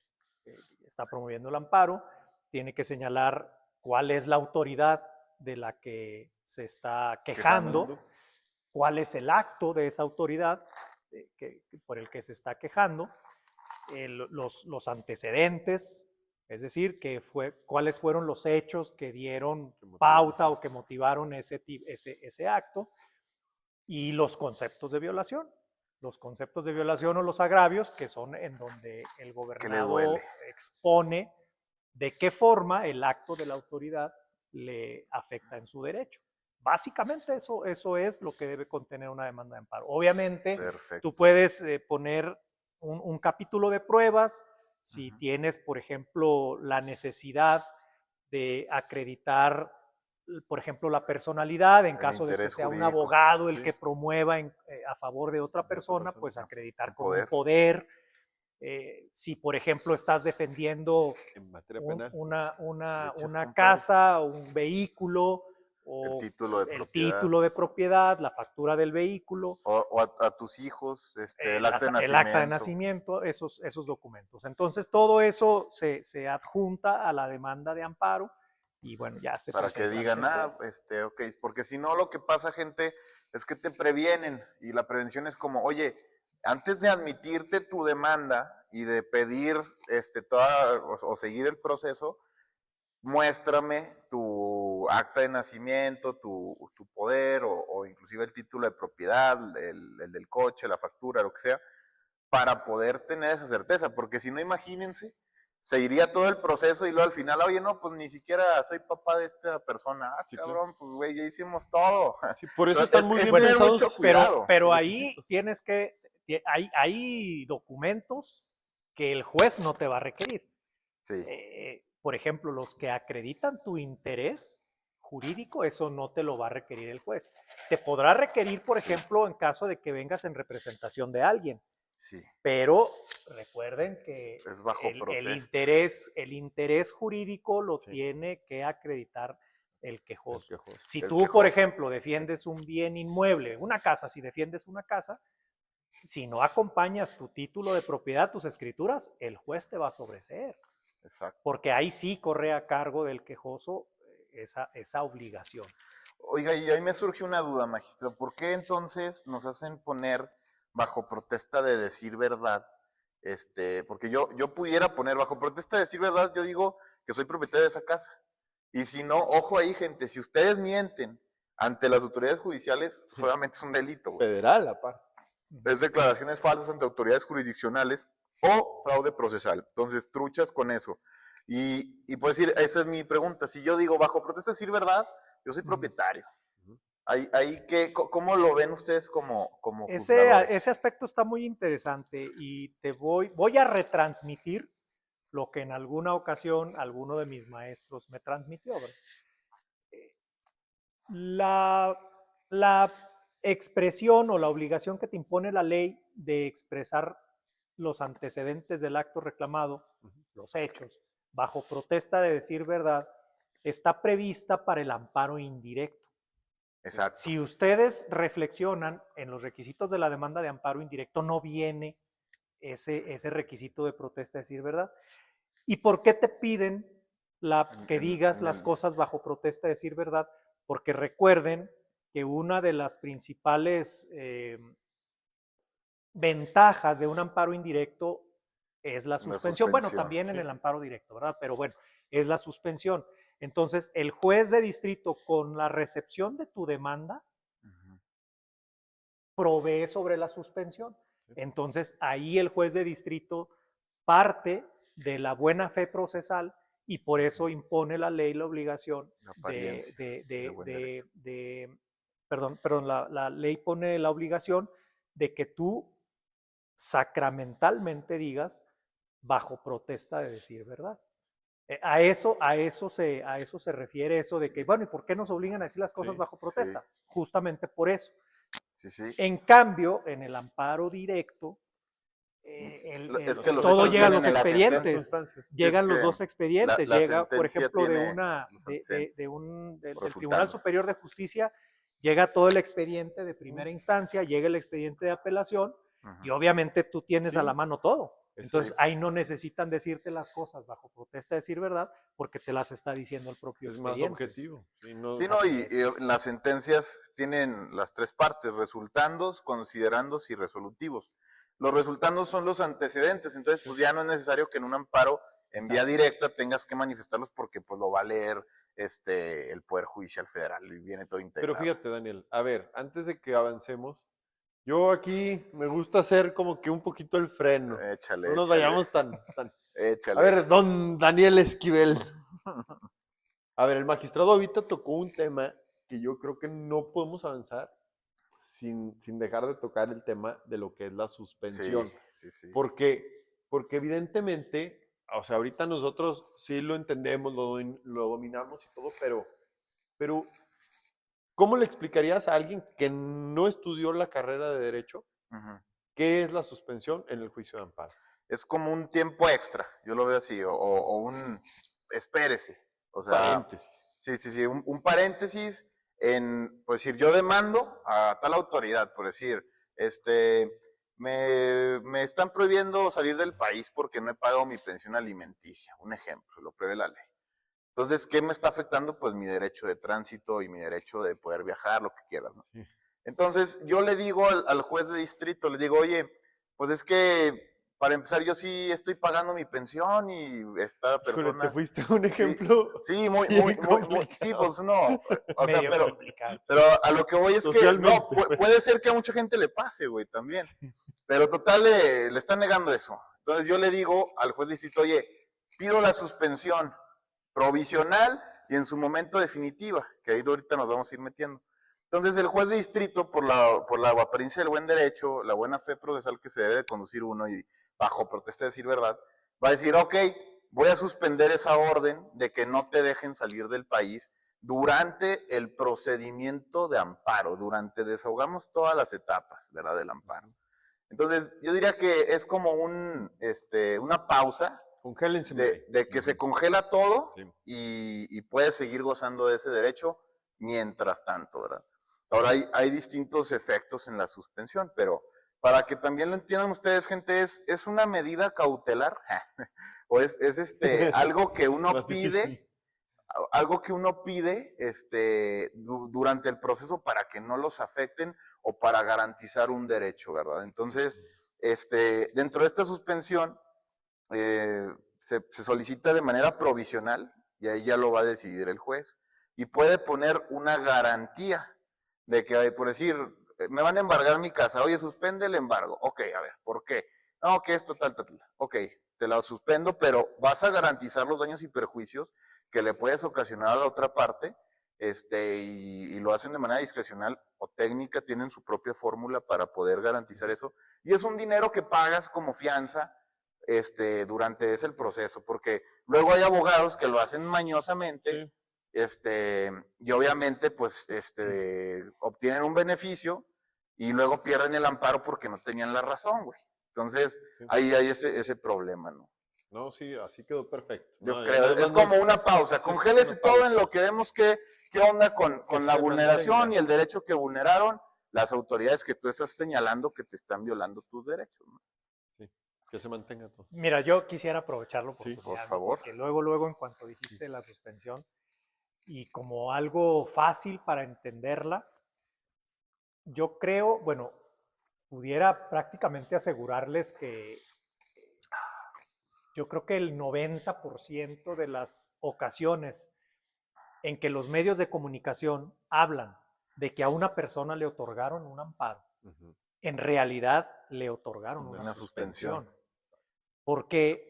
[SPEAKER 3] está promoviendo el amparo, tiene que señalar cuál es la autoridad de la que se está quejando, cuál es el acto de esa autoridad por el que se está quejando, los antecedentes, es decir, cuáles fueron los hechos que dieron pauta o que motivaron ese acto, y los conceptos de violación. Los conceptos de violación o los agravios, que son en donde el gobernado expone de qué forma el acto de la autoridad le afecta en su derecho. Básicamente eso es lo que debe contener una demanda de amparo. Obviamente, tú puedes poner un capítulo de pruebas si tienes, por ejemplo, la necesidad de acreditar, por ejemplo, la personalidad, en caso de que sea un abogado el que promueva a favor de otra persona, pues acreditar con un poder. Si, por ejemplo, estás defendiendo
[SPEAKER 2] En materia penal.
[SPEAKER 3] una
[SPEAKER 1] echas, compadre.
[SPEAKER 3] casa, un vehículo,
[SPEAKER 1] El
[SPEAKER 3] o
[SPEAKER 1] título de
[SPEAKER 3] el
[SPEAKER 1] propiedad.
[SPEAKER 3] título de propiedad, la factura del vehículo,
[SPEAKER 1] O a tus hijos, el acta de
[SPEAKER 3] el acta de
[SPEAKER 1] nacimiento.
[SPEAKER 3] nacimiento, esos documentos. Entonces, todo eso se adjunta a la demanda de amparo y bueno, ya se
[SPEAKER 1] Para que
[SPEAKER 3] presenta
[SPEAKER 1] digan,
[SPEAKER 3] ante el juez.
[SPEAKER 1] ok, porque si no lo que pasa, gente, es que te previenen y la prevención es como, oye, antes de admitirte tu demanda y de pedir o seguir el proceso, muéstrame tu acta de nacimiento, tu poder o inclusive el título de propiedad, el del coche, la factura, lo que sea, para poder tener esa certeza, porque si no, imagínense, se iría todo el proceso y luego al final, oye, no, pues ni siquiera soy papá de esta persona. Ah,
[SPEAKER 2] Sí, claro.
[SPEAKER 1] cabrón, pues güey, ya hicimos todo.
[SPEAKER 2] Sí, por eso están muy
[SPEAKER 1] Es
[SPEAKER 2] bien
[SPEAKER 1] tener
[SPEAKER 2] pensados
[SPEAKER 1] mucho cuidado.
[SPEAKER 3] Pero
[SPEAKER 2] los
[SPEAKER 3] ahí
[SPEAKER 2] requisitos.
[SPEAKER 3] tienes que, hay documentos que el juez no te va a requerir.
[SPEAKER 1] Sí,
[SPEAKER 3] Por ejemplo, los que acreditan tu interés jurídico, eso no te lo va a requerir el juez. Te podrá requerir, por ejemplo, en caso de que vengas en representación de alguien,
[SPEAKER 1] sí,
[SPEAKER 3] pero recuerden que
[SPEAKER 1] es bajo protesta.
[SPEAKER 3] el interés jurídico lo
[SPEAKER 2] Sí,
[SPEAKER 3] tiene que acreditar el
[SPEAKER 2] el
[SPEAKER 3] quejoso.
[SPEAKER 2] quejoso.
[SPEAKER 3] Si
[SPEAKER 1] El
[SPEAKER 3] tú, por
[SPEAKER 1] quejoso.
[SPEAKER 3] ejemplo, defiendes un bien inmueble, una casa, si defiendes una casa, si no acompañas tu título de propiedad, tus escrituras, el juez te va a sobreseer,
[SPEAKER 1] Exacto.
[SPEAKER 3] porque ahí sí corre a cargo del quejoso esa obligación.
[SPEAKER 1] Oiga, y ahí me surge una duda, magistrado. ¿Por qué entonces nos hacen poner bajo protesta de decir verdad? Porque yo pudiera poner bajo protesta de decir verdad, yo digo que soy propietario de esa casa. Y si no, ojo ahí, gente, si ustedes mienten ante las autoridades judiciales, solamente es un delito, güey.
[SPEAKER 2] Federal, aparte.
[SPEAKER 1] Es declaraciones falsas ante autoridades jurisdiccionales o fraude procesal. Entonces, truchas con eso. Y pues decir, esa es mi pregunta. Si yo digo, bajo protesta decir verdad, yo soy propietario. Ahí ¿cómo lo ven ustedes como juzgadores?
[SPEAKER 3] Ese aspecto está muy interesante y voy a retransmitir lo que en alguna ocasión alguno de mis maestros me transmitió. La, la expresión o la obligación que te impone la ley de expresar los antecedentes del acto reclamado, los hechos, bajo protesta de decir verdad, está prevista para el amparo indirecto.
[SPEAKER 1] Exacto.
[SPEAKER 3] Si ustedes reflexionan en los requisitos de la demanda de amparo indirecto, no viene ese requisito de protesta de decir verdad. ¿Y por qué te piden que digas las cosas bajo protesta de decir verdad? Porque recuerden que una de las principales ventajas de un amparo indirecto es la suspensión. Bueno, también en el amparo directo, ¿verdad? Pero bueno, es la suspensión. Entonces, el juez de distrito, con la recepción de tu demanda, provee sobre la suspensión. Entonces, ahí el juez de distrito parte de la buena fe procesal y por eso impone la ley la obligación perdón, la ley pone la obligación de que tú sacramentalmente digas bajo protesta de decir verdad. A eso se refiere eso de que, bueno, ¿y por qué nos obligan a decir las cosas bajo protesta?
[SPEAKER 1] Sí.
[SPEAKER 3] Justamente por eso.
[SPEAKER 1] Sí.
[SPEAKER 3] En cambio, en el amparo directo,
[SPEAKER 1] Es que los
[SPEAKER 3] todo
[SPEAKER 1] hechos
[SPEAKER 3] llega a
[SPEAKER 1] vienen
[SPEAKER 3] los
[SPEAKER 1] en las
[SPEAKER 3] expedientes.
[SPEAKER 2] sentencias.
[SPEAKER 3] Llegan
[SPEAKER 1] Es
[SPEAKER 3] los
[SPEAKER 1] que
[SPEAKER 3] dos expedientes.
[SPEAKER 1] la
[SPEAKER 3] Llega, por
[SPEAKER 1] sentencia
[SPEAKER 3] ejemplo,
[SPEAKER 1] tiene los
[SPEAKER 3] del Tribunal
[SPEAKER 1] resultados.
[SPEAKER 3] Superior de Justicia, llega todo el expediente de primera instancia, llega el expediente de apelación y obviamente tú tienes a la mano todo. Entonces ahí no necesitan decirte las cosas bajo protesta de decir verdad porque te las está diciendo el propio
[SPEAKER 2] Es más
[SPEAKER 3] expediente.
[SPEAKER 2] objetivo.
[SPEAKER 1] Sí, no,
[SPEAKER 3] Así
[SPEAKER 1] y
[SPEAKER 3] es.
[SPEAKER 1] las sentencias tienen las tres partes, resultandos, considerandos y resolutivos. Los resultandos son los antecedentes, entonces pues ya no es necesario que en un amparo en vía directa tengas que manifestarlos porque pues lo va a leer el Poder Judicial Federal y viene todo
[SPEAKER 2] Pero
[SPEAKER 1] integrado.
[SPEAKER 2] fíjate, Daniel, a ver, antes de que avancemos, yo aquí me gusta hacer como que un poquito el freno.
[SPEAKER 1] Échale,
[SPEAKER 2] No nos
[SPEAKER 1] échale,
[SPEAKER 2] vayamos tan. A
[SPEAKER 1] échale.
[SPEAKER 2] ver, don Daniel Esquivel. A ver, el magistrado ahorita tocó un tema que yo creo que no podemos avanzar sin dejar de tocar el tema de lo que es la suspensión.
[SPEAKER 1] Sí.
[SPEAKER 2] Porque evidentemente, o sea, ahorita nosotros sí lo entendemos, lo dominamos y todo, pero ¿cómo le explicarías a alguien que no estudió la carrera de Derecho qué es la suspensión en el juicio de amparo?
[SPEAKER 1] es como un tiempo extra, yo lo veo así, o un espérese, o sea,
[SPEAKER 2] Paréntesis.
[SPEAKER 1] sí, un paréntesis en, pues decir, yo demando a tal autoridad, por decir, me están prohibiendo salir del país porque no he pagado mi pensión alimenticia, un ejemplo, lo prevé la ley. Entonces, ¿qué me está afectando? Pues mi derecho de tránsito y mi derecho de poder viajar, lo que quieras, ¿no?
[SPEAKER 2] Sí.
[SPEAKER 1] Entonces, yo le digo al juez de distrito, le digo, oye, pues es que, para empezar, yo sí estoy pagando mi pensión y esta
[SPEAKER 2] Híjole, te
[SPEAKER 1] persona...
[SPEAKER 2] fuiste a un
[SPEAKER 1] Sí,
[SPEAKER 2] ejemplo
[SPEAKER 1] sí,
[SPEAKER 2] bien
[SPEAKER 1] sí,
[SPEAKER 2] complicado.
[SPEAKER 1] pues no, o sea,
[SPEAKER 3] Medio
[SPEAKER 1] pero
[SPEAKER 3] complicado.
[SPEAKER 1] a lo que voy es que, no,
[SPEAKER 2] Socialmente, pues.
[SPEAKER 1] puede ser que a mucha gente le pase, güey, también,
[SPEAKER 2] Sí.
[SPEAKER 1] pero total, le están negando eso. Entonces yo le digo al juez de distrito, oye, pido la suspensión provisional y en su momento definitiva, que ahí ahorita nos vamos a ir metiendo. Entonces el juez de distrito, por la apariencia del buen derecho, la buena fe procesal que se debe de conducir uno y bajo protesta de decir verdad, va a decir, ok, voy a suspender esa orden de que no te dejen salir del país durante el procedimiento de amparo, desahogamos todas las etapas, ¿verdad?, del amparo. Entonces, yo diría que es como una pausa
[SPEAKER 2] Congélense ahí.
[SPEAKER 1] de que se congela todo
[SPEAKER 2] Sí.
[SPEAKER 1] y puedes seguir gozando de ese derecho mientras tanto, ¿verdad? Ahora hay distintos efectos en la suspensión, pero para que también lo entiendan ustedes, gente, es una medida cautelar o es algo que uno
[SPEAKER 2] Más
[SPEAKER 1] pide,
[SPEAKER 2] difícil.
[SPEAKER 1] durante el proceso para que no los afecten o para garantizar un derecho, ¿verdad? Entonces, dentro de esta suspensión, se solicita de manera provisional y ahí ya lo va a decidir el juez. Y puede poner una garantía de que, por decir, me van a embargar mi casa, oye, suspende el embargo. Ok, a ver, ¿por qué? No, que esto, tal. Ok, te la suspendo, pero vas a garantizar los daños y perjuicios que le puedes ocasionar a la otra parte, y lo hacen de manera discrecional o técnica, tienen su propia fórmula para poder garantizar eso. Y es un dinero que pagas como fianza durante ese proceso, porque luego hay abogados que lo hacen mañosamente,
[SPEAKER 2] Sí.
[SPEAKER 1] y obviamente pues obtienen un beneficio y luego pierden el amparo porque no tenían la razón, güey. Entonces,
[SPEAKER 2] Sí.
[SPEAKER 1] ahí hay ese problema, ¿no?
[SPEAKER 2] No, sí, así quedó perfecto.
[SPEAKER 1] Yo
[SPEAKER 2] No, ya
[SPEAKER 1] creo,
[SPEAKER 2] nada
[SPEAKER 1] es
[SPEAKER 2] más
[SPEAKER 1] como una pausa,
[SPEAKER 2] es
[SPEAKER 1] congélese
[SPEAKER 2] una
[SPEAKER 1] todo en
[SPEAKER 2] pausa.
[SPEAKER 1] lo que vemos qué onda con
[SPEAKER 2] Que
[SPEAKER 1] la
[SPEAKER 2] se
[SPEAKER 1] vulneración
[SPEAKER 2] mantenga.
[SPEAKER 1] y el derecho que vulneraron las autoridades que tú estás señalando que te están violando tus derechos, ¿no?
[SPEAKER 2] Sí, que se mantenga todo.
[SPEAKER 3] Mira, yo quisiera aprovechar la
[SPEAKER 2] Sí,
[SPEAKER 3] oportunidad,
[SPEAKER 1] por
[SPEAKER 3] ¿no?
[SPEAKER 1] favor.
[SPEAKER 3] Porque luego, en cuanto dijiste la suspensión, y como algo fácil para entenderla, yo creo, bueno, pudiera prácticamente asegurarles que yo creo que el 90% de las ocasiones en que los medios de comunicación hablan de que a una persona le otorgaron un amparo,
[SPEAKER 2] Ujú.
[SPEAKER 3] en realidad le otorgaron
[SPEAKER 2] Una
[SPEAKER 3] una
[SPEAKER 1] suspensión.
[SPEAKER 3] suspensión. Porque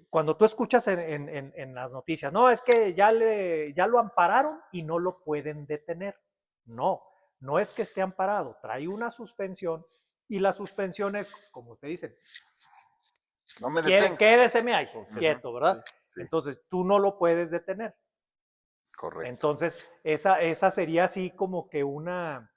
[SPEAKER 3] cuando tú escuchas en las noticias, no, es que ya lo ampararon y no lo pueden detener. No, no es que esté amparado, trae una suspensión y la suspensión es, como usted dice,
[SPEAKER 1] No me detengas.
[SPEAKER 3] quédeseme ahí,
[SPEAKER 2] Ok.
[SPEAKER 3] quieto, ¿verdad?
[SPEAKER 1] Sí,
[SPEAKER 3] Entonces, tú no lo puedes detener.
[SPEAKER 1] correcto.
[SPEAKER 3] Entonces, esa sería así como que una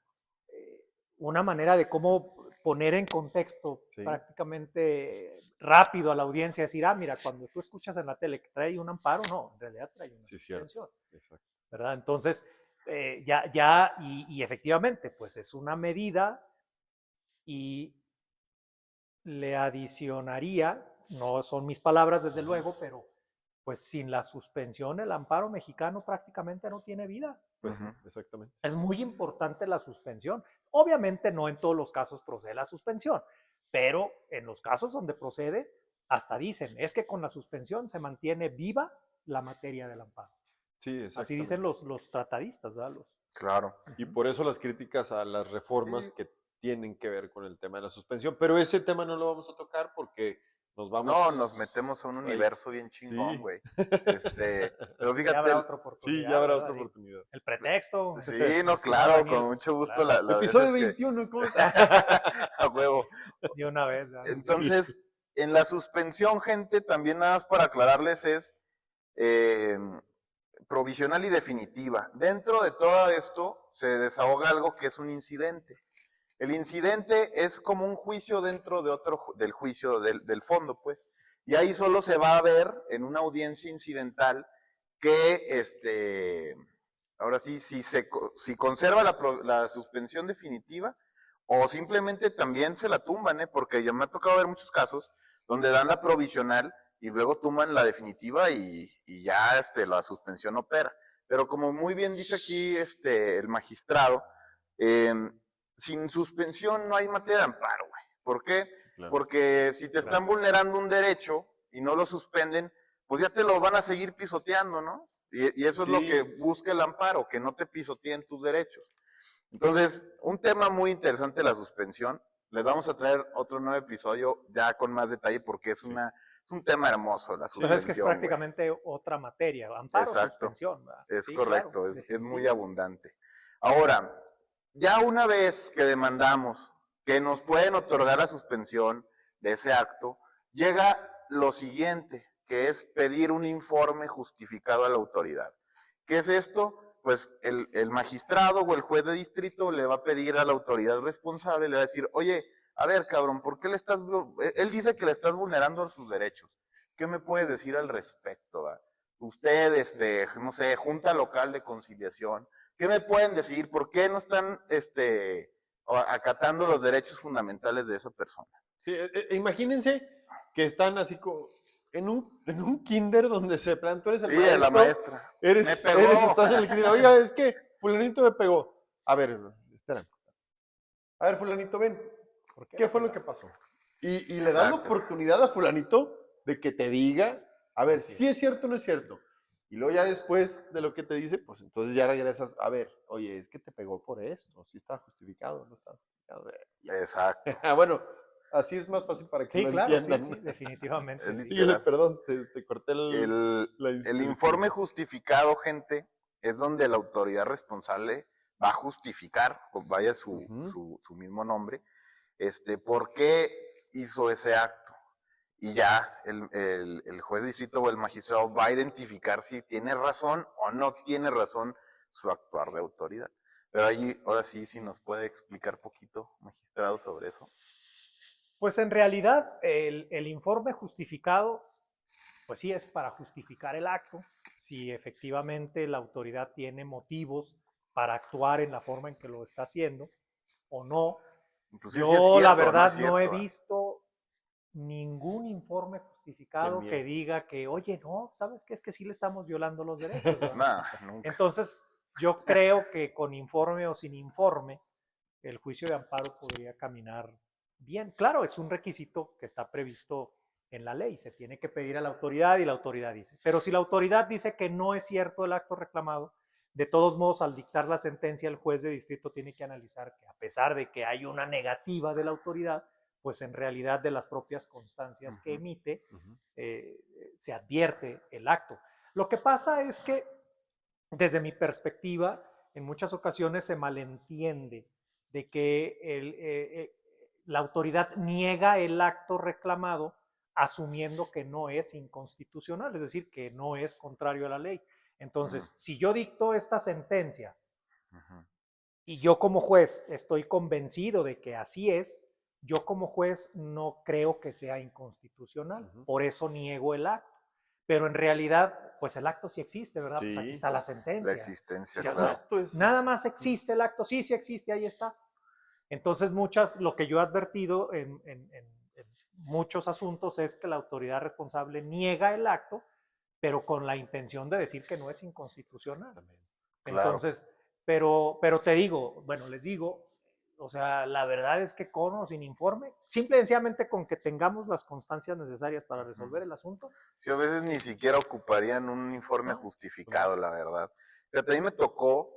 [SPEAKER 3] manera de cómo poner en contexto
[SPEAKER 2] Sí.
[SPEAKER 3] prácticamente rápido a la audiencia, decir, mira, cuando tú escuchas en la tele que trae un amparo, no, en realidad trae una
[SPEAKER 2] Sí,
[SPEAKER 3] suspensión,
[SPEAKER 2] cierto. Exacto.
[SPEAKER 3] ¿verdad? Entonces, y efectivamente, pues es una medida y le adicionaría, no son mis palabras desde luego, pero pues sin la suspensión el amparo mexicano prácticamente no tiene vida.
[SPEAKER 2] Pues sí,
[SPEAKER 1] Ujú.
[SPEAKER 2] exactamente.
[SPEAKER 3] Es muy importante la suspensión. Obviamente no en todos los casos procede la suspensión, pero en los casos donde procede, hasta dicen, es que con la suspensión se mantiene viva la materia del amparo.
[SPEAKER 2] Sí,
[SPEAKER 3] Así
[SPEAKER 2] exactamente.
[SPEAKER 3] dicen los tratadistas, ¿verdad?
[SPEAKER 1] Claro.
[SPEAKER 2] Y por eso las críticas a las reformas
[SPEAKER 1] Sí.
[SPEAKER 2] que tienen que ver con el tema de la suspensión. Pero ese tema no lo vamos a tocar porque nos vamos
[SPEAKER 1] No, nos metemos a un
[SPEAKER 2] ahí.
[SPEAKER 1] universo bien chingón,
[SPEAKER 2] Sí.
[SPEAKER 1] güey. Pero
[SPEAKER 3] Ya
[SPEAKER 1] fíjate,
[SPEAKER 3] habrá otra
[SPEAKER 2] Sí,
[SPEAKER 3] oportunidad,
[SPEAKER 2] ya habrá
[SPEAKER 3] ¿verdad?
[SPEAKER 2] otra
[SPEAKER 3] Digo,
[SPEAKER 2] oportunidad.
[SPEAKER 3] el pretexto,
[SPEAKER 1] sí,
[SPEAKER 3] mi
[SPEAKER 1] no,
[SPEAKER 3] estimado
[SPEAKER 1] claro, con
[SPEAKER 3] Daniel,
[SPEAKER 1] mucho gusto
[SPEAKER 3] claro,
[SPEAKER 1] las
[SPEAKER 2] Episodio
[SPEAKER 1] veces que
[SPEAKER 2] 21, ¿cómo está?
[SPEAKER 1] a huevo.
[SPEAKER 3] de una vez, ¿verdad?
[SPEAKER 1] Entonces, en la suspensión, gente, también nada más para aclararles es eh, provisional y definitiva. Dentro de todo esto se desahoga algo que es un incidente. El incidente es como un juicio dentro de del juicio del fondo, pues. Y ahí solo se va a ver en una audiencia incidental que, ahora sí, si conserva la suspensión definitiva o simplemente también se la tumban, porque ya me ha tocado ver muchos casos donde dan la provisional y luego tumban la definitiva y ya la suspensión opera. Pero como muy bien dice aquí el magistrado, sin suspensión no hay materia de amparo, güey. ¿Por qué?
[SPEAKER 2] Sí, claro.
[SPEAKER 1] Porque si te están vulnerando un derecho y no lo suspenden, pues ya te lo van a seguir pisoteando, ¿no? Y eso es lo que busca el amparo, que no te pisoteen tus derechos. Entonces, un tema muy interesante la suspensión. Les vamos a traer otro nuevo episodio ya con más detalle porque es un tema hermoso la suspensión.
[SPEAKER 3] Entonces es que es prácticamente otra materia, amparo,
[SPEAKER 1] exacto,
[SPEAKER 3] suspensión. ¿Verdad?
[SPEAKER 1] Es
[SPEAKER 3] sí,
[SPEAKER 1] correcto,
[SPEAKER 3] claro,
[SPEAKER 1] es muy abundante. Ahora, ya una vez que demandamos que nos pueden otorgar la suspensión de ese acto, llega lo siguiente, que es pedir un informe justificado a la autoridad. ¿Qué es esto? Pues el magistrado o el juez de distrito le va a pedir a la autoridad responsable, le va a decir, oye, a ver, cabrón, ¿por qué él dice que le estás vulnerando sus derechos? ¿Qué me puedes decir al respecto? ¿Va? Usted, no sé, Junta Local de Conciliación, ¿qué me pueden decir? ¿Por qué no están acatando los derechos fundamentales de esa persona?
[SPEAKER 2] Sí, imagínense que están así como en un kinder donde se plan, tú eres el maestro.
[SPEAKER 1] La maestra.
[SPEAKER 2] Estás en el kinder. Oiga, es que fulanito me pegó. A ver, espera. A ver, fulanito, ven. ¿Qué fue lo que pasó? Y le das la oportunidad a fulanito de que te diga, a ver, si es cierto o no es cierto. Y luego ya después de lo que te dice, pues entonces ya regresas, a ver, oye, es que te pegó por esto, si está justificado, no está justificado.
[SPEAKER 1] Exacto.
[SPEAKER 2] Bueno, así es más fácil para que lo entiendan.
[SPEAKER 3] Sí, definitivamente.
[SPEAKER 2] Sí, perdón, te corté
[SPEAKER 1] el informe justificado, gente, es donde la autoridad responsable va a justificar, vaya su mismo nombre, por qué hizo ese acto. Y ya el juez de distrito o el magistrado va a identificar si tiene razón o no tiene razón su actuar de autoridad. Pero allí, ahora sí, si nos puede explicar poquito, magistrado, sobre eso.
[SPEAKER 3] Pues en realidad el informe justificado, pues sí es para justificar el acto, si efectivamente la autoridad tiene motivos para actuar en la forma en que lo está haciendo o no.
[SPEAKER 1] Inclusive
[SPEAKER 3] yo
[SPEAKER 1] si es cierto,
[SPEAKER 3] la verdad
[SPEAKER 1] no
[SPEAKER 3] he visto ningún informe justificado que diga que, oye, no, ¿sabes qué? Es que sí le estamos violando los derechos.
[SPEAKER 1] No, nunca.
[SPEAKER 3] Entonces, yo creo que con informe o sin informe, el juicio de amparo podría caminar bien. Claro, es un requisito que está previsto en la ley, se tiene que pedir a la autoridad y la autoridad dice. Pero si la autoridad dice que no es cierto el acto reclamado, de todos modos, al dictar la sentencia, el juez de distrito tiene que analizar que a pesar de que hay una negativa de la autoridad, pues en realidad de las propias constancias que emite, se advierte el acto. Lo que pasa es que, desde mi perspectiva, en muchas ocasiones se malentiende de que la autoridad niega el acto reclamado asumiendo que no es inconstitucional, es decir, que no es contrario a la ley. Entonces, si yo dicto esta sentencia y yo como juez estoy convencido de que así es, yo como juez no creo que sea inconstitucional, por eso niego el acto. Pero en realidad, pues el acto sí existe, ¿verdad?
[SPEAKER 2] Sí,
[SPEAKER 3] pues aquí está la sentencia.
[SPEAKER 1] La existencia,
[SPEAKER 3] O sea,
[SPEAKER 1] claro.
[SPEAKER 3] nada más existe el acto, sí existe, ahí está. Entonces, lo que yo he advertido en muchos asuntos es que la autoridad responsable niega el acto, pero con la intención de decir que no es inconstitucional. Entonces, pero te digo, bueno, les digo, o sea, la verdad es que con o sin informe, simple y sencillamente con que tengamos las constancias necesarias para resolver el asunto.
[SPEAKER 1] Sí, a veces ni siquiera ocuparían un informe justificado, la verdad. Pero a mí me tocó,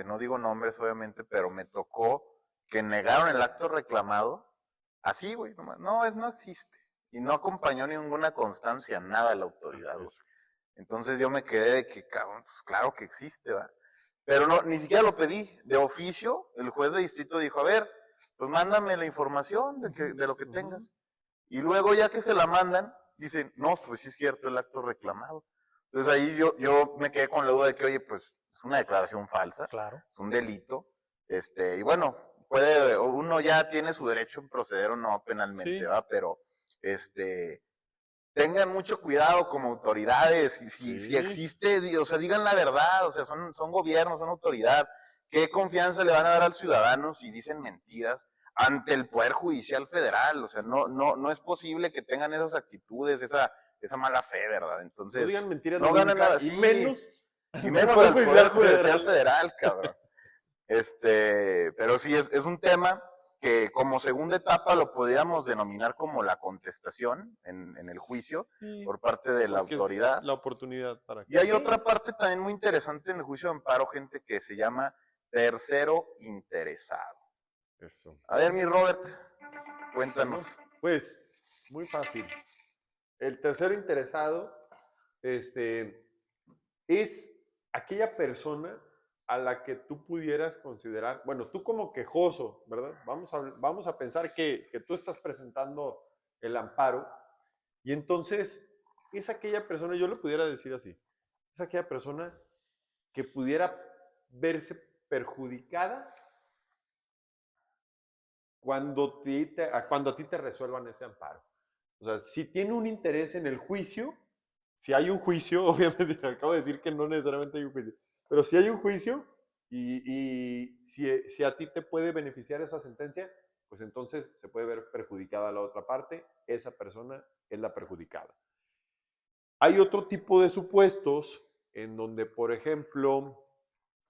[SPEAKER 1] no digo nombres obviamente, pero me tocó que negaron el acto reclamado, así, güey, no existe. Y no acompañó ninguna constancia, nada la autoridad, güey. Entonces yo me quedé de que, cabrón, pues claro que existe, ¿va? Pero no, ni siquiera lo pedí. De oficio, el juez de distrito dijo, a ver, pues mándame la información de lo que tengas. Y luego ya que se la mandan, dicen, no, pues sí es cierto el acto reclamado. Entonces ahí yo me quedé con la duda de que, oye, pues es una declaración falsa,
[SPEAKER 3] claro,
[SPEAKER 1] es un delito. Y bueno, uno ya tiene su derecho en proceder o no penalmente,
[SPEAKER 2] Sí.
[SPEAKER 1] ¿va? Pero, tengan mucho cuidado como autoridades, y si
[SPEAKER 2] Sí.
[SPEAKER 1] existe, o sea, digan la verdad, o sea, son gobiernos, son autoridad. ¿Qué confianza le van a dar al ciudadano si dicen mentiras ante el Poder Judicial Federal? O sea, no es posible que tengan esas actitudes, esa mala fe, ¿verdad?
[SPEAKER 2] No
[SPEAKER 1] Entonces,
[SPEAKER 2] digan mentiras
[SPEAKER 1] no ganan
[SPEAKER 2] nunca,
[SPEAKER 1] nada,
[SPEAKER 2] y
[SPEAKER 1] sí,
[SPEAKER 2] menos
[SPEAKER 1] y
[SPEAKER 2] del
[SPEAKER 1] menos
[SPEAKER 2] Poder
[SPEAKER 1] al Poder
[SPEAKER 2] Judicial
[SPEAKER 1] Judicial
[SPEAKER 2] Federal.
[SPEAKER 1] Federal, cabrón. Pero sí, es un tema que como segunda etapa lo podríamos denominar como la contestación en el juicio
[SPEAKER 2] Sí,
[SPEAKER 1] por parte de la
[SPEAKER 2] porque es
[SPEAKER 1] autoridad.
[SPEAKER 2] la oportunidad para
[SPEAKER 1] Y
[SPEAKER 2] que...
[SPEAKER 1] hay
[SPEAKER 3] Sí,
[SPEAKER 1] otra parte también muy interesante en el juicio de amparo, gente, que se llama tercero interesado.
[SPEAKER 2] Eso.
[SPEAKER 1] A ver, mi Robert,
[SPEAKER 2] Bueno,
[SPEAKER 1] cuéntanos.
[SPEAKER 2] pues muy fácil. El tercero interesado es aquella persona a la que tú pudieras considerar, bueno, tú como quejoso, ¿verdad? Vamos a pensar que tú estás presentando el amparo y entonces es aquella persona, yo le pudiera decir así, es aquella persona que pudiera verse perjudicada cuando a ti te resuelvan ese amparo. O sea, si tiene un interés en el juicio, si hay un juicio, obviamente acabo de decir que no necesariamente hay un juicio, pero si hay un juicio y si a ti te puede beneficiar esa sentencia, pues entonces se puede ver perjudicada la otra parte, esa persona es la perjudicada. Hay otro tipo de supuestos en donde, por ejemplo,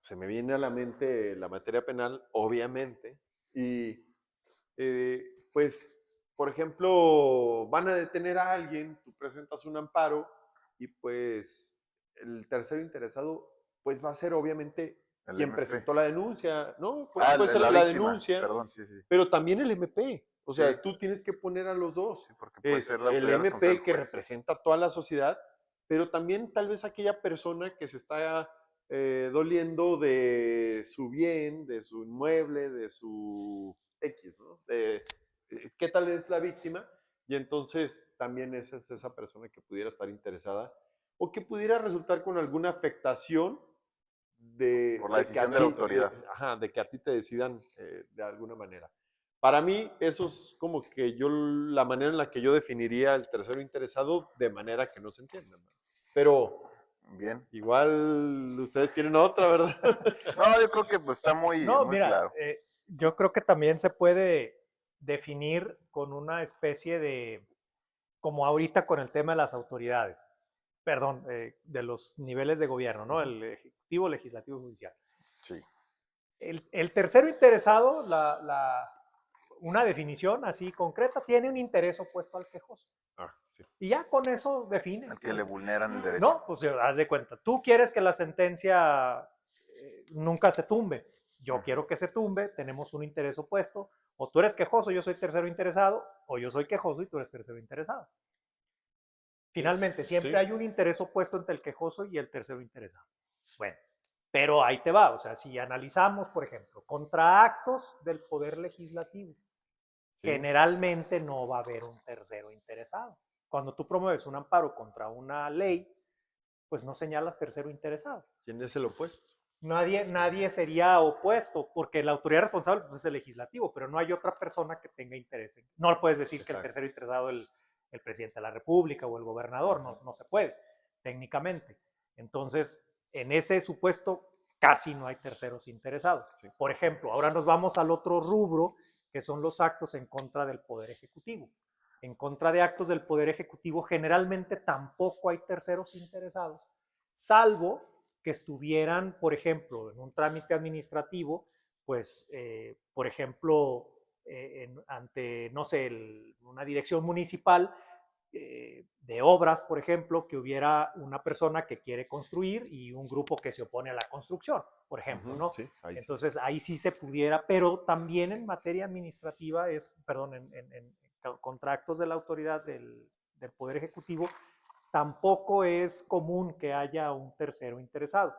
[SPEAKER 2] se me viene a la mente la materia penal, obviamente, y pues, por ejemplo, van a detener a alguien, tú presentas un amparo y pues el tercero interesado pues va a ser obviamente
[SPEAKER 1] El
[SPEAKER 2] quien
[SPEAKER 1] MP.
[SPEAKER 2] presentó la denuncia, ¿no?
[SPEAKER 1] Ah,
[SPEAKER 2] Puede ser
[SPEAKER 1] la
[SPEAKER 2] la
[SPEAKER 1] víctima,
[SPEAKER 2] denuncia,
[SPEAKER 1] perdón, sí, sí.
[SPEAKER 2] pero también el MP. O
[SPEAKER 1] Sí,
[SPEAKER 2] sea, tú tienes que poner a los dos.
[SPEAKER 1] sí, porque puede
[SPEAKER 2] Es
[SPEAKER 1] ser la
[SPEAKER 2] el
[SPEAKER 1] autoridad responsable
[SPEAKER 2] MP
[SPEAKER 1] del
[SPEAKER 2] que
[SPEAKER 1] juez.
[SPEAKER 2] representa a toda la sociedad, pero también tal vez aquella persona que se está doliendo de su bien, de su inmueble, de su X, ¿no? ¿Qué tal es la víctima? Y entonces también esa es esa persona que pudiera estar interesada o que pudiera resultar con alguna afectación
[SPEAKER 1] Por la
[SPEAKER 2] de que
[SPEAKER 1] decisión
[SPEAKER 2] a
[SPEAKER 1] de la
[SPEAKER 2] ti,
[SPEAKER 1] autoridad.
[SPEAKER 2] de que a ti te decidan de alguna manera. Para mí, eso es como que la manera en la que yo definiría el tercero interesado de manera que no se entienda. Pero
[SPEAKER 1] Bien.
[SPEAKER 2] igual ustedes tienen otra, ¿verdad?
[SPEAKER 1] No, yo creo que pues está muy,
[SPEAKER 3] no,
[SPEAKER 1] muy
[SPEAKER 3] mira,
[SPEAKER 1] claro.
[SPEAKER 3] yo creo que también se puede definir con una especie de, como ahorita con el tema de las autoridades, perdón, de los niveles de gobierno, ¿no? El ejecutivo, legislativo, judicial.
[SPEAKER 1] Sí.
[SPEAKER 3] El tercero interesado, una definición así concreta, tiene un interés opuesto al quejoso.
[SPEAKER 2] Sí.
[SPEAKER 3] Y ya con eso defines.
[SPEAKER 1] Al que le vulneran el derecho.
[SPEAKER 3] No, pues haz de cuenta. Tú quieres que la sentencia nunca se tumbe. Yo quiero que se tumbe, tenemos un interés opuesto. O tú eres quejoso, yo soy tercero interesado, o yo soy quejoso y tú eres tercero interesado. Finalmente, siempre
[SPEAKER 2] Sí.
[SPEAKER 3] hay un interés opuesto entre el quejoso y el tercero interesado. Bueno, pero ahí te va. O sea, si analizamos, por ejemplo, contra actos del Poder Legislativo,
[SPEAKER 2] Sí.
[SPEAKER 3] generalmente no va a haber un tercero interesado. Cuando tú promueves un amparo contra una ley, pues no señalas tercero interesado.
[SPEAKER 2] ¿Quién es el opuesto?
[SPEAKER 3] Nadie sería opuesto, porque la autoridad responsable pues, es el legislativo, pero no hay otra persona que tenga interés. No puedes decir que el tercero interesado es el presidente de la República o el gobernador, no se puede, técnicamente. Entonces, en ese supuesto, casi no hay terceros interesados.
[SPEAKER 2] Sí.
[SPEAKER 3] Por ejemplo, ahora nos vamos al otro rubro, que son los actos en contra del Poder Ejecutivo. En contra de actos del Poder Ejecutivo, generalmente tampoco hay terceros interesados, salvo que estuvieran, por ejemplo, en un trámite administrativo, pues, por ejemplo, ante, no sé, una dirección municipal de obras, por ejemplo, que hubiera una persona que quiere construir y un grupo que se opone a la construcción, por ejemplo, ¿no?
[SPEAKER 2] Sí, ahí
[SPEAKER 3] Entonces, ahí sí se pudiera, pero también en materia administrativa perdón, en contratos de la autoridad del Poder Ejecutivo, tampoco es común que haya un tercero interesado.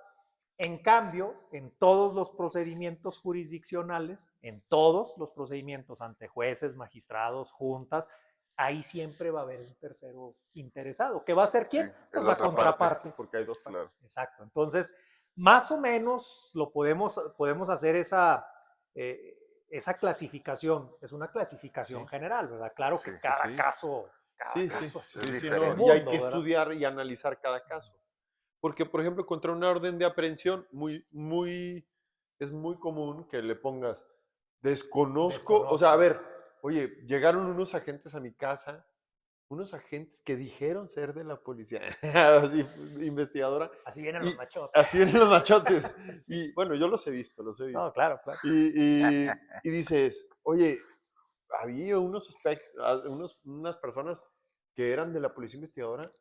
[SPEAKER 3] En cambio, en todos los procedimientos jurisdiccionales, en todos los procedimientos ante jueces, magistrados, juntas, ahí siempre va a haber un tercero interesado. ¿Qué va a ser quién?
[SPEAKER 1] Sí,
[SPEAKER 3] Pues
[SPEAKER 1] la
[SPEAKER 3] la
[SPEAKER 1] otra
[SPEAKER 3] contraparte.
[SPEAKER 1] parte.
[SPEAKER 2] porque hay dos partes.
[SPEAKER 1] Claro.
[SPEAKER 3] Exacto. Entonces, más o menos lo podemos hacer esa clasificación es una clasificación
[SPEAKER 2] Sí.
[SPEAKER 3] general, ¿verdad? Claro que
[SPEAKER 2] Sí, sí,
[SPEAKER 3] cada
[SPEAKER 2] sí.
[SPEAKER 3] caso,
[SPEAKER 2] Sí,
[SPEAKER 3] caso
[SPEAKER 2] sí,
[SPEAKER 3] es
[SPEAKER 2] sí,
[SPEAKER 3] un
[SPEAKER 2] no,
[SPEAKER 1] diferente.
[SPEAKER 2] y hay
[SPEAKER 3] mundo,
[SPEAKER 2] que
[SPEAKER 3] ¿verdad?
[SPEAKER 2] estudiar y analizar cada caso. Porque, por ejemplo, contra una orden de aprehensión, es muy común que le pongas desconozco, o sea, a ver, oye, llegaron unos agentes a mi casa, unos agentes que dijeron ser de la policía, así, investigadora,
[SPEAKER 3] Así vienen los
[SPEAKER 2] y
[SPEAKER 3] machotes.
[SPEAKER 2] así vienen los machotes.
[SPEAKER 3] Sí.
[SPEAKER 2] Y bueno, yo los he visto,
[SPEAKER 3] No, claro, claro.
[SPEAKER 2] Y dices, oye, había unas personas que eran de la policía investigadora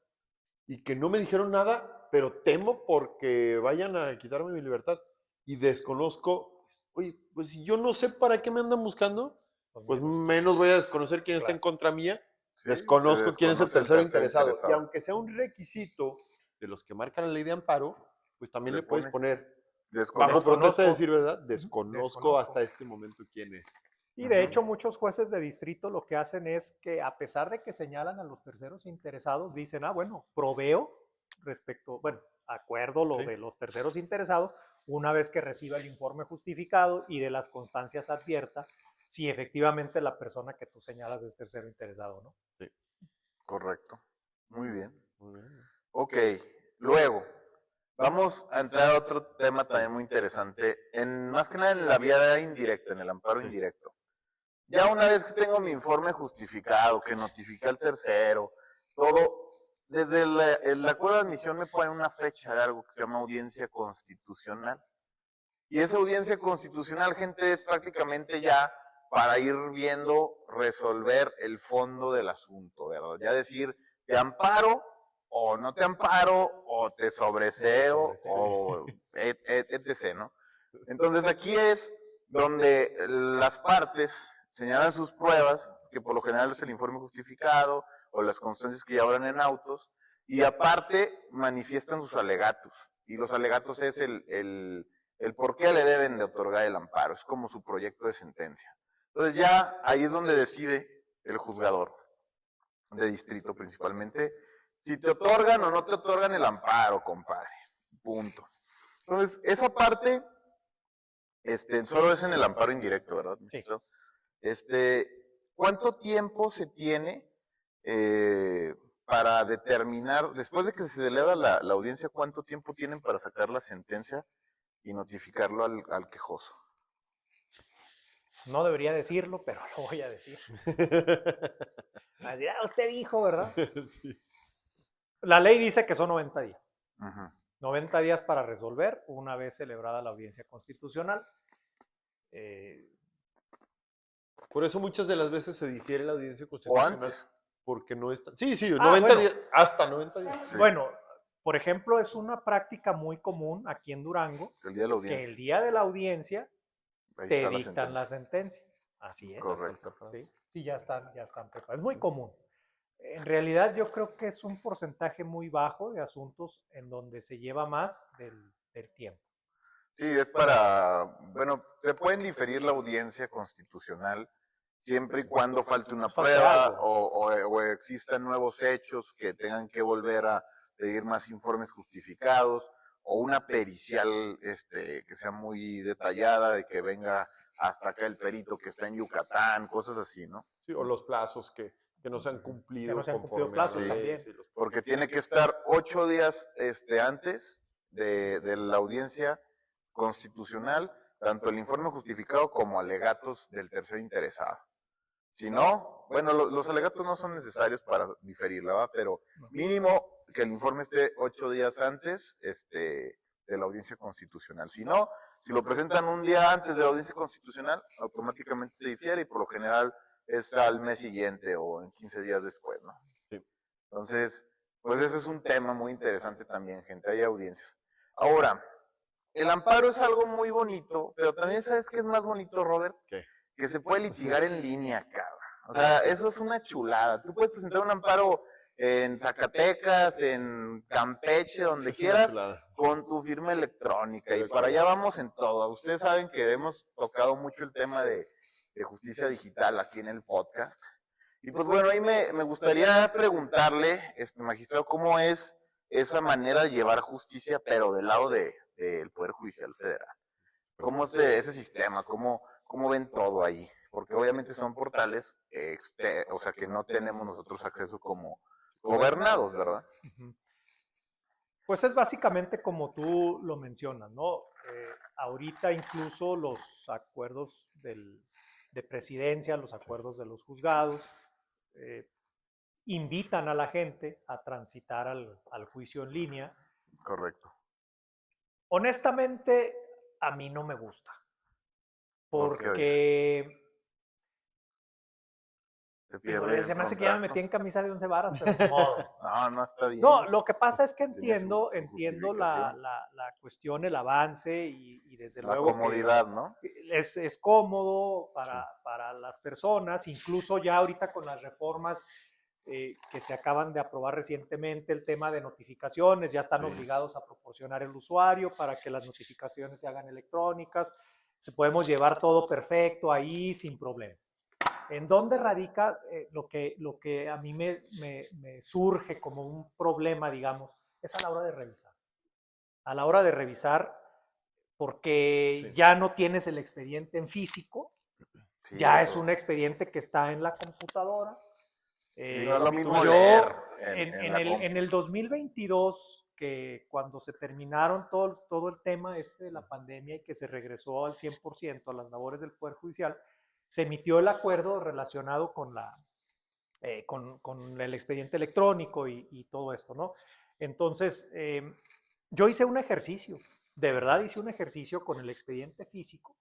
[SPEAKER 2] y que no me dijeron nada, pero temo porque vayan a quitarme mi libertad y desconozco, oye, pues si yo no sé para qué me andan buscando, pues menos voy a desconocer quién está en
[SPEAKER 3] Claro.
[SPEAKER 2] contra mía,
[SPEAKER 1] Sí,
[SPEAKER 2] desconozco quién es el
[SPEAKER 1] desconoce
[SPEAKER 2] tercero interesado. Y aunque sea un requisito de los que marcan la ley de amparo, pues también
[SPEAKER 1] Le
[SPEAKER 2] le puedes
[SPEAKER 1] pones
[SPEAKER 2] poner, bajo
[SPEAKER 1] desconozco.
[SPEAKER 2] protesta de
[SPEAKER 3] Desconozco.
[SPEAKER 2] decir verdad,
[SPEAKER 3] Ujú,
[SPEAKER 2] desconozco
[SPEAKER 3] desconozco.
[SPEAKER 2] hasta este momento quién es.
[SPEAKER 3] Y de
[SPEAKER 1] Ujú.
[SPEAKER 3] hecho muchos jueces de distrito lo que hacen es que a pesar de que señalan a los terceros interesados, dicen, bueno, proveo respecto, bueno, acuerdo lo
[SPEAKER 2] Sí.
[SPEAKER 3] de los terceros interesados, una vez que reciba el informe justificado y de las constancias advierta si efectivamente la persona que tú señalas es tercero interesado, ¿no?
[SPEAKER 2] Sí.
[SPEAKER 1] Correcto. Muy bien.
[SPEAKER 2] Muy bien.
[SPEAKER 1] Ok, luego, vamos a entrar a otro tema también muy interesante, más que nada en la vía indirecta, en el amparo
[SPEAKER 2] Sí.
[SPEAKER 1] indirecto. Ya una vez que tengo mi informe justificado, que notifique al tercero, todo, desde el acuerdo de admisión me ponen una fecha de algo que se llama audiencia constitucional. Y esa audiencia constitucional, gente, es prácticamente ya para ir viendo, resolver el fondo del asunto, ¿verdad? Ya decir, te amparo o no te amparo, o te sobreseo, o etc., ¿no? Entonces aquí es donde las partes señalan sus pruebas, que por lo general es el informe justificado o las constancias que llevan en autos, y aparte manifiestan sus alegatos. Y los alegatos es el por qué le deben de otorgar el amparo, es como su proyecto de sentencia. Entonces ya ahí es donde decide el juzgador de distrito principalmente, si te otorgan o no te otorgan el amparo, compadre. Punto. Entonces, esa parte solo es en el amparo indirecto, ¿verdad?
[SPEAKER 3] Sí.
[SPEAKER 1] ¿Cuánto tiempo se tiene para determinar, después de que se celebra la audiencia, cuánto tiempo tienen para sacar la sentencia y notificarlo al quejoso?
[SPEAKER 3] No debería decirlo, pero lo voy a decir. Así, usted dijo, ¿verdad?
[SPEAKER 2] Sí.
[SPEAKER 3] La ley dice que son 90 días.
[SPEAKER 1] Ujú.
[SPEAKER 3] 90 días para resolver una vez celebrada la audiencia constitucional.
[SPEAKER 2] Por eso muchas de las veces se difiere la audiencia
[SPEAKER 1] O
[SPEAKER 2] constitucional
[SPEAKER 1] antes.
[SPEAKER 2] porque no está. Sí, sí, 90
[SPEAKER 3] bueno.
[SPEAKER 2] días, hasta 90 días.
[SPEAKER 1] Sí.
[SPEAKER 3] Bueno, por ejemplo, es una práctica muy común aquí en Durango
[SPEAKER 1] El día de la
[SPEAKER 3] que
[SPEAKER 1] audiencia.
[SPEAKER 3] el día de la audiencia
[SPEAKER 1] Ahí
[SPEAKER 3] te
[SPEAKER 1] está la
[SPEAKER 3] dictan la
[SPEAKER 1] sentencia.
[SPEAKER 3] sentencia. Así es.
[SPEAKER 1] Correcto.
[SPEAKER 3] Sí, sí, ya están preparados. Es muy
[SPEAKER 2] Sí.
[SPEAKER 3] común. En realidad yo creo que es un porcentaje muy bajo de asuntos en donde se lleva más del tiempo.
[SPEAKER 1] Sí, es para, bueno, te pueden diferir la audiencia constitucional siempre y cuando falte una
[SPEAKER 3] Falte
[SPEAKER 1] prueba
[SPEAKER 3] algo.
[SPEAKER 1] o existan nuevos hechos que tengan que volver a pedir más informes justificados o una pericial que sea muy detallada, de que venga hasta acá el perito que está en Yucatán, cosas así, ¿no?
[SPEAKER 2] Sí, o los plazos que no se han cumplido
[SPEAKER 3] Que no se han cumplido
[SPEAKER 2] conforme a
[SPEAKER 3] plazos
[SPEAKER 2] la ley.
[SPEAKER 3] también.
[SPEAKER 2] Sí,
[SPEAKER 1] Porque tiene que estar 8 días antes de la audiencia constitucional, tanto el informe justificado como alegatos del tercer interesado. Si no, bueno, los alegatos no son necesarios para diferirla, ¿verdad? Pero mínimo que el informe esté 8 días antes de la audiencia constitucional. Si no, si lo presentan un día antes de la audiencia constitucional, automáticamente se difiere y por lo general es al mes siguiente o en 15 días después, ¿no?
[SPEAKER 2] Sí.
[SPEAKER 1] Entonces, pues ese es un tema muy interesante también, gente, hay audiencias. Ahora, el amparo es algo muy bonito, pero también sabes que es más bonito, Robert,
[SPEAKER 2] ¿Qué?
[SPEAKER 1] que se puede litigar en línea, cabrón. O sea, eso es una chulada. Tú puedes presentar un amparo en Zacatecas, en Campeche, donde
[SPEAKER 2] Es una
[SPEAKER 1] quieras,
[SPEAKER 2] chulada, sí.
[SPEAKER 1] con tu firma electrónica.
[SPEAKER 2] Estoy
[SPEAKER 1] Y
[SPEAKER 2] de
[SPEAKER 1] para
[SPEAKER 2] acuerdo.
[SPEAKER 1] allá vamos en todo. Ustedes saben que hemos tocado mucho el tema de justicia digital aquí en el podcast. Y pues bueno, ahí me gustaría preguntarle, magistrado, cómo es esa manera de llevar justicia, pero del lado del Poder Judicial Federal. ¿Cómo es ese sistema? ¿Cómo cómo ven todo ahí, porque obviamente son portales, o sea, que no tenemos nosotros acceso como gobernados, ¿verdad?
[SPEAKER 3] Ujú. Pues es básicamente como tú lo mencionas, ¿no? Ahorita incluso los acuerdos de presidencia, los acuerdos de los juzgados, eh, invitan a la gente a transitar al juicio en línea.
[SPEAKER 1] Correcto.
[SPEAKER 3] Honestamente, a mí no me gusta,
[SPEAKER 1] Porque, oye,
[SPEAKER 3] porque,
[SPEAKER 1] se pierde
[SPEAKER 3] híjole,
[SPEAKER 1] el
[SPEAKER 3] se me hace que ya me
[SPEAKER 1] contrato.
[SPEAKER 3] metí en camisa de 11 varas, pero ni modo.
[SPEAKER 1] No, no está bien.
[SPEAKER 3] No, lo que pasa es que
[SPEAKER 2] Tiene su
[SPEAKER 3] entiendo
[SPEAKER 2] justificación.
[SPEAKER 3] la cuestión, el avance y desde
[SPEAKER 1] La
[SPEAKER 3] luego que
[SPEAKER 1] comodidad, ¿no?
[SPEAKER 3] es cómodo
[SPEAKER 2] Sí.
[SPEAKER 3] para las personas, incluso ya ahorita con las reformas que se acaban de aprobar recientemente, el tema de notificaciones, ya están
[SPEAKER 2] Sí.
[SPEAKER 3] obligados a proporcionar el usuario para que las notificaciones se hagan electrónicas, se podemos llevar todo perfecto ahí sin problema. ¿En dónde radica lo que a mí me surge como un problema, digamos? Es a la hora de revisar. A la hora de revisar, porque
[SPEAKER 2] Sí.
[SPEAKER 3] ya no tienes el expediente en físico,
[SPEAKER 1] Sí,
[SPEAKER 3] ya es
[SPEAKER 1] eso.
[SPEAKER 3] un expediente que está en la computadora.
[SPEAKER 1] Sí, no es lo mismo
[SPEAKER 3] Yo
[SPEAKER 1] leer en la
[SPEAKER 3] en el 2022, que cuando se terminaron todo el tema de la pandemia y que se regresó al 100% a las labores del Poder Judicial, se emitió el acuerdo relacionado con el expediente electrónico y todo esto, ¿no? Entonces, yo hice un ejercicio, de verdad hice un ejercicio con el expediente físico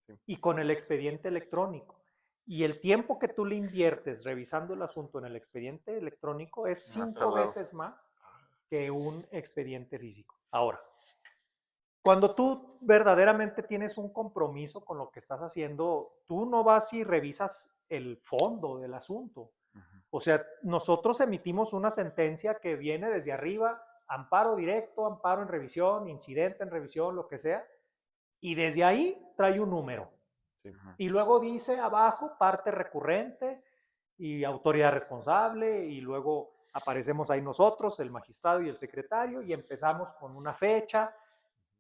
[SPEAKER 2] Sí.
[SPEAKER 3] y con el expediente electrónico. Y el tiempo que tú le inviertes revisando el asunto en el expediente electrónico es
[SPEAKER 1] Más
[SPEAKER 3] 5
[SPEAKER 1] tardado.
[SPEAKER 3] veces más que un expediente físico. Ahora, cuando tú verdaderamente tienes un compromiso con lo que estás haciendo, tú no vas y revisas el fondo del asunto. O sea, nosotros emitimos una sentencia que viene desde arriba, amparo directo, amparo en revisión, incidente en revisión, lo que sea, y desde ahí trae un número.
[SPEAKER 2] Sí.
[SPEAKER 3] Y luego dice abajo parte recurrente y autoridad responsable, y luego aparecemos ahí nosotros, el magistrado y el secretario, y empezamos con una fecha,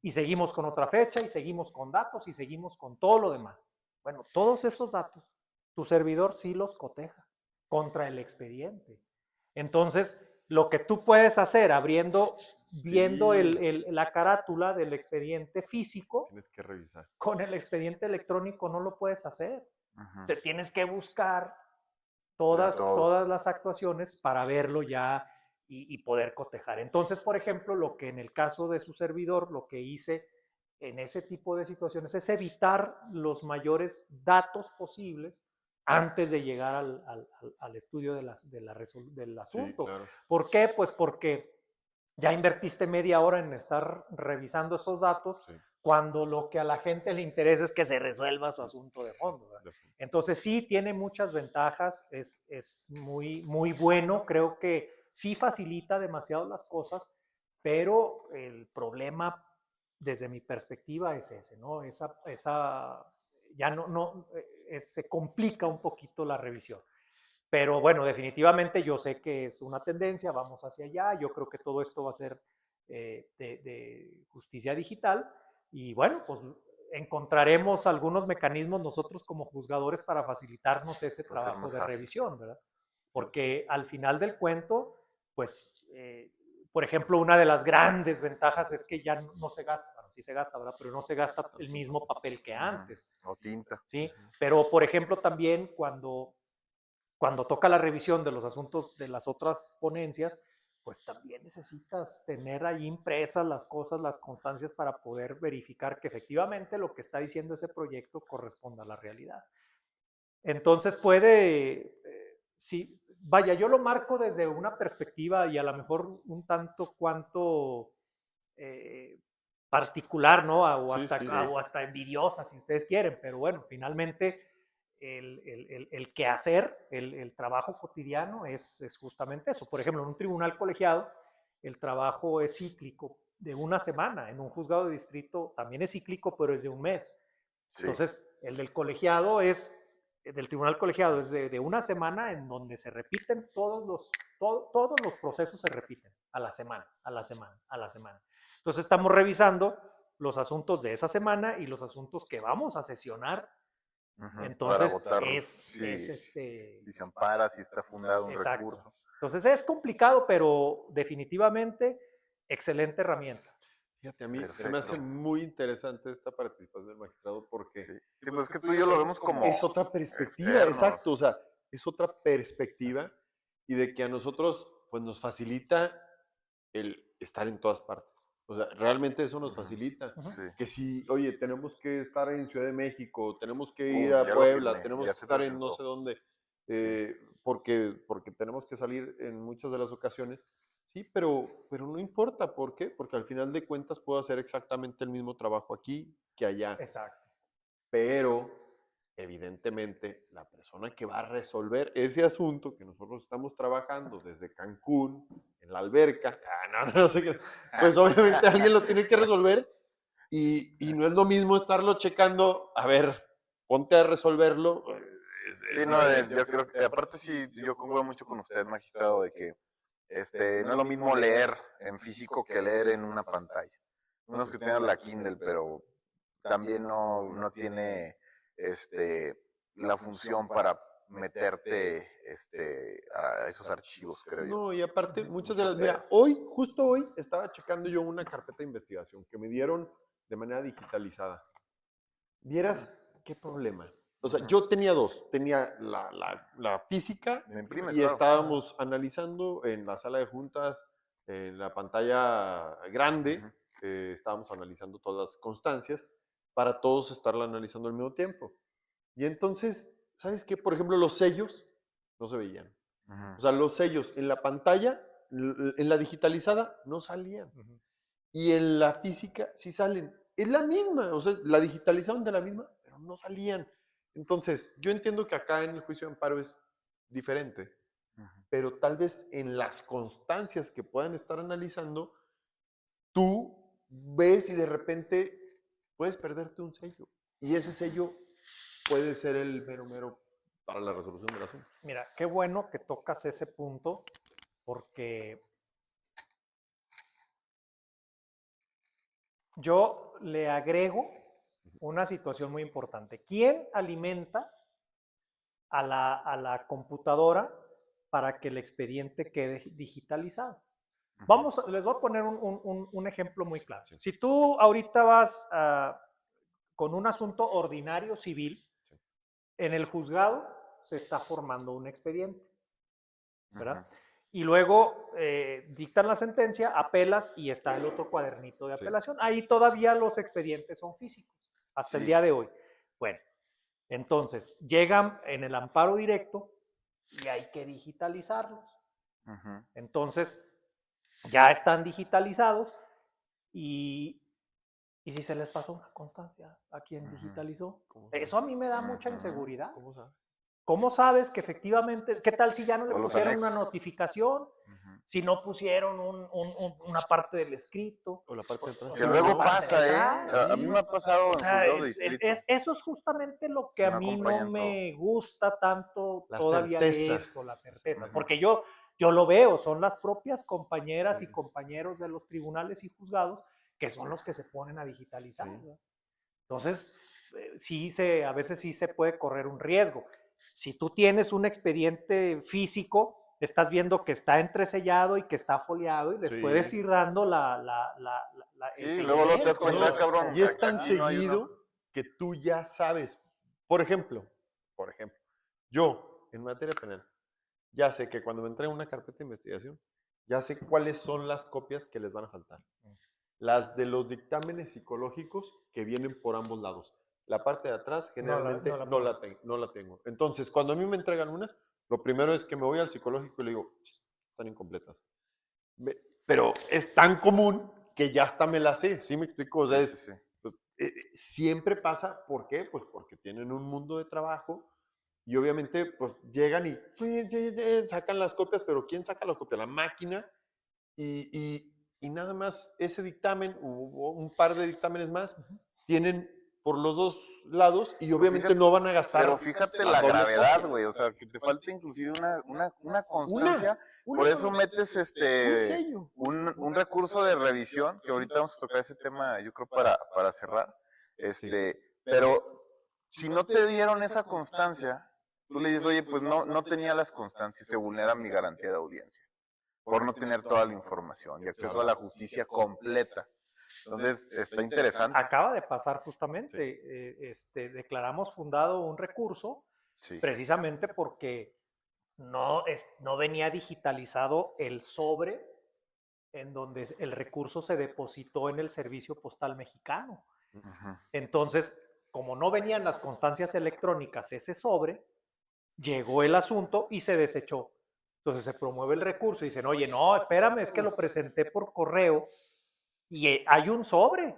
[SPEAKER 3] y seguimos con otra fecha, y seguimos con datos, y seguimos con todo lo demás. Bueno, todos esos datos, tu servidor sí los coteja contra el expediente. Entonces, lo que tú puedes hacer viendo
[SPEAKER 2] Sí.
[SPEAKER 3] la carátula del expediente físico,
[SPEAKER 2] Tienes que revisar.
[SPEAKER 3] con el expediente electrónico no lo puedes hacer.
[SPEAKER 1] Ujú.
[SPEAKER 3] Te tienes que buscar
[SPEAKER 1] Todo.
[SPEAKER 3] todas las actuaciones para verlo ya y poder cotejar. Entonces, por ejemplo, lo que en el caso de su servidor, lo que hice en ese tipo de situaciones es evitar los mayores datos posibles antes de llegar al estudio del
[SPEAKER 2] Sí,
[SPEAKER 3] asunto.
[SPEAKER 2] claro.
[SPEAKER 3] ¿Por qué? Pues porque ya invertiste media hora en estar revisando esos datos
[SPEAKER 2] Sí.
[SPEAKER 3] cuando lo que a la gente le interesa es que se resuelva su asunto de fondo, ¿verdad? Entonces sí tiene muchas ventajas, es muy bueno, creo que sí facilita demasiado las cosas, pero el problema desde mi perspectiva es ese, ¿no? Ya se complica un poquito la revisión. Pero bueno, definitivamente yo sé que es una tendencia, vamos hacia allá, yo creo que todo esto va a ser de justicia digital y bueno, pues encontraremos algunos mecanismos nosotros como juzgadores para facilitarnos ese
[SPEAKER 1] Va a ser
[SPEAKER 3] trabajo
[SPEAKER 1] más
[SPEAKER 3] de
[SPEAKER 1] ágil.
[SPEAKER 3] revisión, ¿verdad? Porque al final del cuento, pues, por ejemplo, una de las grandes ventajas es que ya no se gasta, bueno, sí se gasta, ¿verdad? Pero no se gasta el mismo papel que antes,
[SPEAKER 1] O tinta.
[SPEAKER 3] ¿sí? Pero, por ejemplo, también cuando toca la revisión de los asuntos de las otras ponencias, pues también necesitas tener ahí impresas las cosas, las constancias para poder verificar que efectivamente lo que está diciendo ese proyecto corresponda a la realidad. Entonces sí, vaya, yo lo marco desde una perspectiva y a lo mejor un tanto cuanto eh, particular, ¿no?
[SPEAKER 2] Sí, sí, sí.
[SPEAKER 3] O hasta envidiosa, si ustedes quieren, pero bueno, finalmente el quehacer, el trabajo cotidiano es justamente eso. Por ejemplo, en un tribunal colegiado, el trabajo es cíclico de una semana. En un juzgado de distrito también es cíclico, pero es de un mes.
[SPEAKER 1] Sí.
[SPEAKER 3] Entonces, del tribunal colegiado es de una semana en donde se repiten todos los procesos se repiten a la semana, a la semana, a la semana. Entonces, estamos revisando los asuntos de esa semana y los asuntos que vamos a sesionar
[SPEAKER 1] Ujú,
[SPEAKER 3] Entonces,
[SPEAKER 1] para votar,
[SPEAKER 3] es
[SPEAKER 1] sí, si se ampara, si está fundado un
[SPEAKER 3] exacto.
[SPEAKER 1] recurso.
[SPEAKER 3] Entonces es complicado, pero definitivamente excelente herramienta.
[SPEAKER 2] Fíjate, a mí se me hace
[SPEAKER 1] Perfecto.
[SPEAKER 2] muy interesante esta participación del magistrado porque
[SPEAKER 1] Sí, sí, pues es que tú y yo lo vemos como
[SPEAKER 2] es otra perspectiva,
[SPEAKER 1] externos.
[SPEAKER 2] exacto, o sea, es otra perspectiva y de que a nosotros pues nos facilita el estar en todas partes. O sea, realmente eso nos
[SPEAKER 1] Ujú,
[SPEAKER 2] facilita.
[SPEAKER 3] Ujú.
[SPEAKER 1] sí.
[SPEAKER 2] Que si, oye, tenemos que estar en Ciudad de México, tenemos que ir
[SPEAKER 1] Ya
[SPEAKER 2] a
[SPEAKER 1] lo
[SPEAKER 2] Puebla,
[SPEAKER 1] firmé,
[SPEAKER 2] tenemos
[SPEAKER 1] ya
[SPEAKER 2] que
[SPEAKER 1] se
[SPEAKER 2] estar en no
[SPEAKER 1] presentó.
[SPEAKER 2] sé dónde,
[SPEAKER 1] Sí.
[SPEAKER 2] porque tenemos que salir en muchas de las ocasiones. Sí, pero no importa, ¿por qué? Porque al final de cuentas puedo hacer exactamente el mismo trabajo aquí que allá.
[SPEAKER 3] Exacto.
[SPEAKER 2] Pero evidentemente la persona que va a resolver ese asunto que nosotros estamos trabajando desde Cancún, en la alberca, no sé qué, pues obviamente alguien lo tiene que resolver y no es lo mismo estarlo checando, a ver, ponte a resolverlo.
[SPEAKER 1] Sí, no, yo creo que, aparte sí, yo concuerdo mucho con usted, magistrado, de que no es lo mismo leer en físico que leer en una pantalla. Unos que tienen la Kindle, pero también no tiene la función para meterte a esos archivos, creo yo.
[SPEAKER 2] No, y aparte, muchas de
[SPEAKER 1] Mucho
[SPEAKER 2] las,
[SPEAKER 1] pedo.
[SPEAKER 2] mira, hoy, justo hoy, estaba checando yo una carpeta de investigación que me dieron de manera digitalizada. Vieras qué problema. O sea, yo tenía dos. Tenía la física
[SPEAKER 1] Lo imprimes,
[SPEAKER 2] y
[SPEAKER 1] claro.
[SPEAKER 2] estábamos analizando en la sala de juntas, en la pantalla grande,
[SPEAKER 1] Ujú.
[SPEAKER 2] estábamos analizando todas las constancias para todos estarla analizando al mismo tiempo. Y entonces, ¿sabes qué? Por ejemplo, los sellos no se veían. O
[SPEAKER 1] Ujú.
[SPEAKER 2] sea, los sellos en la pantalla, en la digitalizada, no salían.
[SPEAKER 3] Ujú.
[SPEAKER 2] Y en la física sí salen. Es la misma, o sea, la digitalizaron de la misma, pero no salían. Entonces, yo entiendo que acá en el juicio de amparo es diferente,
[SPEAKER 1] Ujú.
[SPEAKER 2] pero tal vez en las constancias que puedan estar analizando, tú ves y de repente puedes perderte un sello. Y ese sello puede ser el mero mero para la resolución del asunto.
[SPEAKER 3] Mira, qué bueno que tocas ese punto porque yo le agrego una situación muy importante. ¿Quién alimenta a la computadora para que el expediente quede digitalizado?
[SPEAKER 1] Ujú.
[SPEAKER 3] Les voy a poner un ejemplo muy claro.
[SPEAKER 2] Sí,
[SPEAKER 3] Si tú ahorita vas con un asunto ordinario civil,
[SPEAKER 2] sí.
[SPEAKER 3] en el juzgado se está formando un expediente,
[SPEAKER 1] Ujú.
[SPEAKER 3] ¿verdad? Y luego dictan la sentencia, apelas y está el otro cuadernito de
[SPEAKER 2] Sí.
[SPEAKER 3] apelación. Ahí todavía los expedientes son físicos, hasta el
[SPEAKER 1] Sí.
[SPEAKER 3] día de hoy. Bueno, entonces llegan en el amparo directo y hay que digitalizarlos.
[SPEAKER 1] Ujú.
[SPEAKER 3] Entonces, ya están digitalizados y, y si se les pasó una constancia a quien
[SPEAKER 1] Ujú.
[SPEAKER 3] digitalizó,
[SPEAKER 2] ¿Cómo
[SPEAKER 3] eso a
[SPEAKER 2] sabes?
[SPEAKER 3] mí me da mucha
[SPEAKER 1] Ujú.
[SPEAKER 3] inseguridad.
[SPEAKER 2] ¿Cómo sabes?
[SPEAKER 3] ¿Cómo sabes que efectivamente, qué tal si ya no le
[SPEAKER 1] O los
[SPEAKER 3] pusieron una
[SPEAKER 1] anexos.
[SPEAKER 3] notificación?
[SPEAKER 1] Ujú.
[SPEAKER 3] Si no pusieron una parte del escrito,
[SPEAKER 2] O la parte de atrás
[SPEAKER 3] o
[SPEAKER 1] Que
[SPEAKER 2] se
[SPEAKER 3] sea, la
[SPEAKER 1] luego
[SPEAKER 2] borró.
[SPEAKER 3] parte de
[SPEAKER 1] pasa, ¿eh? A mí
[SPEAKER 3] atrás.
[SPEAKER 1] me ha pasado
[SPEAKER 3] O
[SPEAKER 1] en
[SPEAKER 3] sea,
[SPEAKER 1] juzgados de distrito,
[SPEAKER 3] eso es justamente lo que
[SPEAKER 1] que
[SPEAKER 3] a
[SPEAKER 1] no
[SPEAKER 3] mí no
[SPEAKER 1] acompañan todo.
[SPEAKER 3] me gusta tanto
[SPEAKER 2] La
[SPEAKER 3] todavía de
[SPEAKER 2] certeza.
[SPEAKER 3] esto, la
[SPEAKER 2] La
[SPEAKER 3] certeza.
[SPEAKER 2] certeza.
[SPEAKER 3] Porque yo lo veo, son las propias compañeras
[SPEAKER 2] Sí,
[SPEAKER 3] y
[SPEAKER 2] sí.
[SPEAKER 3] compañeros de los tribunales y juzgados que son los que se ponen a digitalizar,
[SPEAKER 2] Sí.
[SPEAKER 3] ¿verdad? Entonces, a veces sí se puede correr un riesgo. Si tú tienes un expediente físico, estás viendo que está entresellado y que está foliado y les puedes
[SPEAKER 2] Sí.
[SPEAKER 3] ir dando el
[SPEAKER 1] Sí, luego te das
[SPEAKER 3] seguimiento,
[SPEAKER 1] cuenta,
[SPEAKER 3] ¿no?
[SPEAKER 2] No,
[SPEAKER 1] cabrón,
[SPEAKER 2] y es tan
[SPEAKER 1] aquí no hay uno.
[SPEAKER 2] seguido que tú ya sabes. Por ejemplo, yo en materia penal, ya sé que cuando me entregan una carpeta de investigación, ya sé cuáles son las copias que les van a faltar. Las de los dictámenes psicológicos que vienen por ambos lados. La parte de atrás generalmente no la tengo. Entonces, cuando a mí me entregan unas, lo primero es que me voy al psicológico y le digo, están incompletas. Pero es tan común que ya hasta me la sé, ¿sí me explico? O sea,
[SPEAKER 1] Sí, sí, sí.
[SPEAKER 2] pues, siempre pasa, ¿por qué? Pues porque tienen un mundo de trabajo y obviamente pues llegan y sacan las copias, pero ¿quién saca las copias? La máquina y nada más ese dictamen o un par de dictámenes más tienen por los dos lados y
[SPEAKER 1] Pero
[SPEAKER 2] obviamente
[SPEAKER 1] fíjate,
[SPEAKER 2] no van a
[SPEAKER 1] pero
[SPEAKER 2] gastar
[SPEAKER 1] fíjate
[SPEAKER 2] la
[SPEAKER 1] la
[SPEAKER 2] doble
[SPEAKER 1] gravedad,
[SPEAKER 2] copia.
[SPEAKER 1] güey. O sea, que te falta inclusive una
[SPEAKER 2] Una,
[SPEAKER 1] constancia. Por
[SPEAKER 2] una,
[SPEAKER 1] eso metes
[SPEAKER 2] un sello.
[SPEAKER 1] un recurso de revisión, que ahorita vamos a tocar ese tema, yo creo, para cerrar.
[SPEAKER 2] Sí.
[SPEAKER 1] Pero si no te dieron esa constancia, tú le dices, oye, pues no tenía las constancias, se vulnera mi garantía de audiencia por no tener toda la información y acceso a la justicia completa. Entonces, está interesante.
[SPEAKER 3] Acaba de pasar justamente, declaramos fundado un recurso
[SPEAKER 1] Sí.
[SPEAKER 3] precisamente porque no venía digitalizado el sobre en donde el recurso se depositó en el Servicio Postal Mexicano.
[SPEAKER 1] Ujú.
[SPEAKER 3] Entonces, como no venían las constancias electrónicas ese sobre, llegó el asunto y se desechó. Entonces se promueve el recurso y dicen, oye, no, espérame, es que lo presenté por correo y hay un sobre.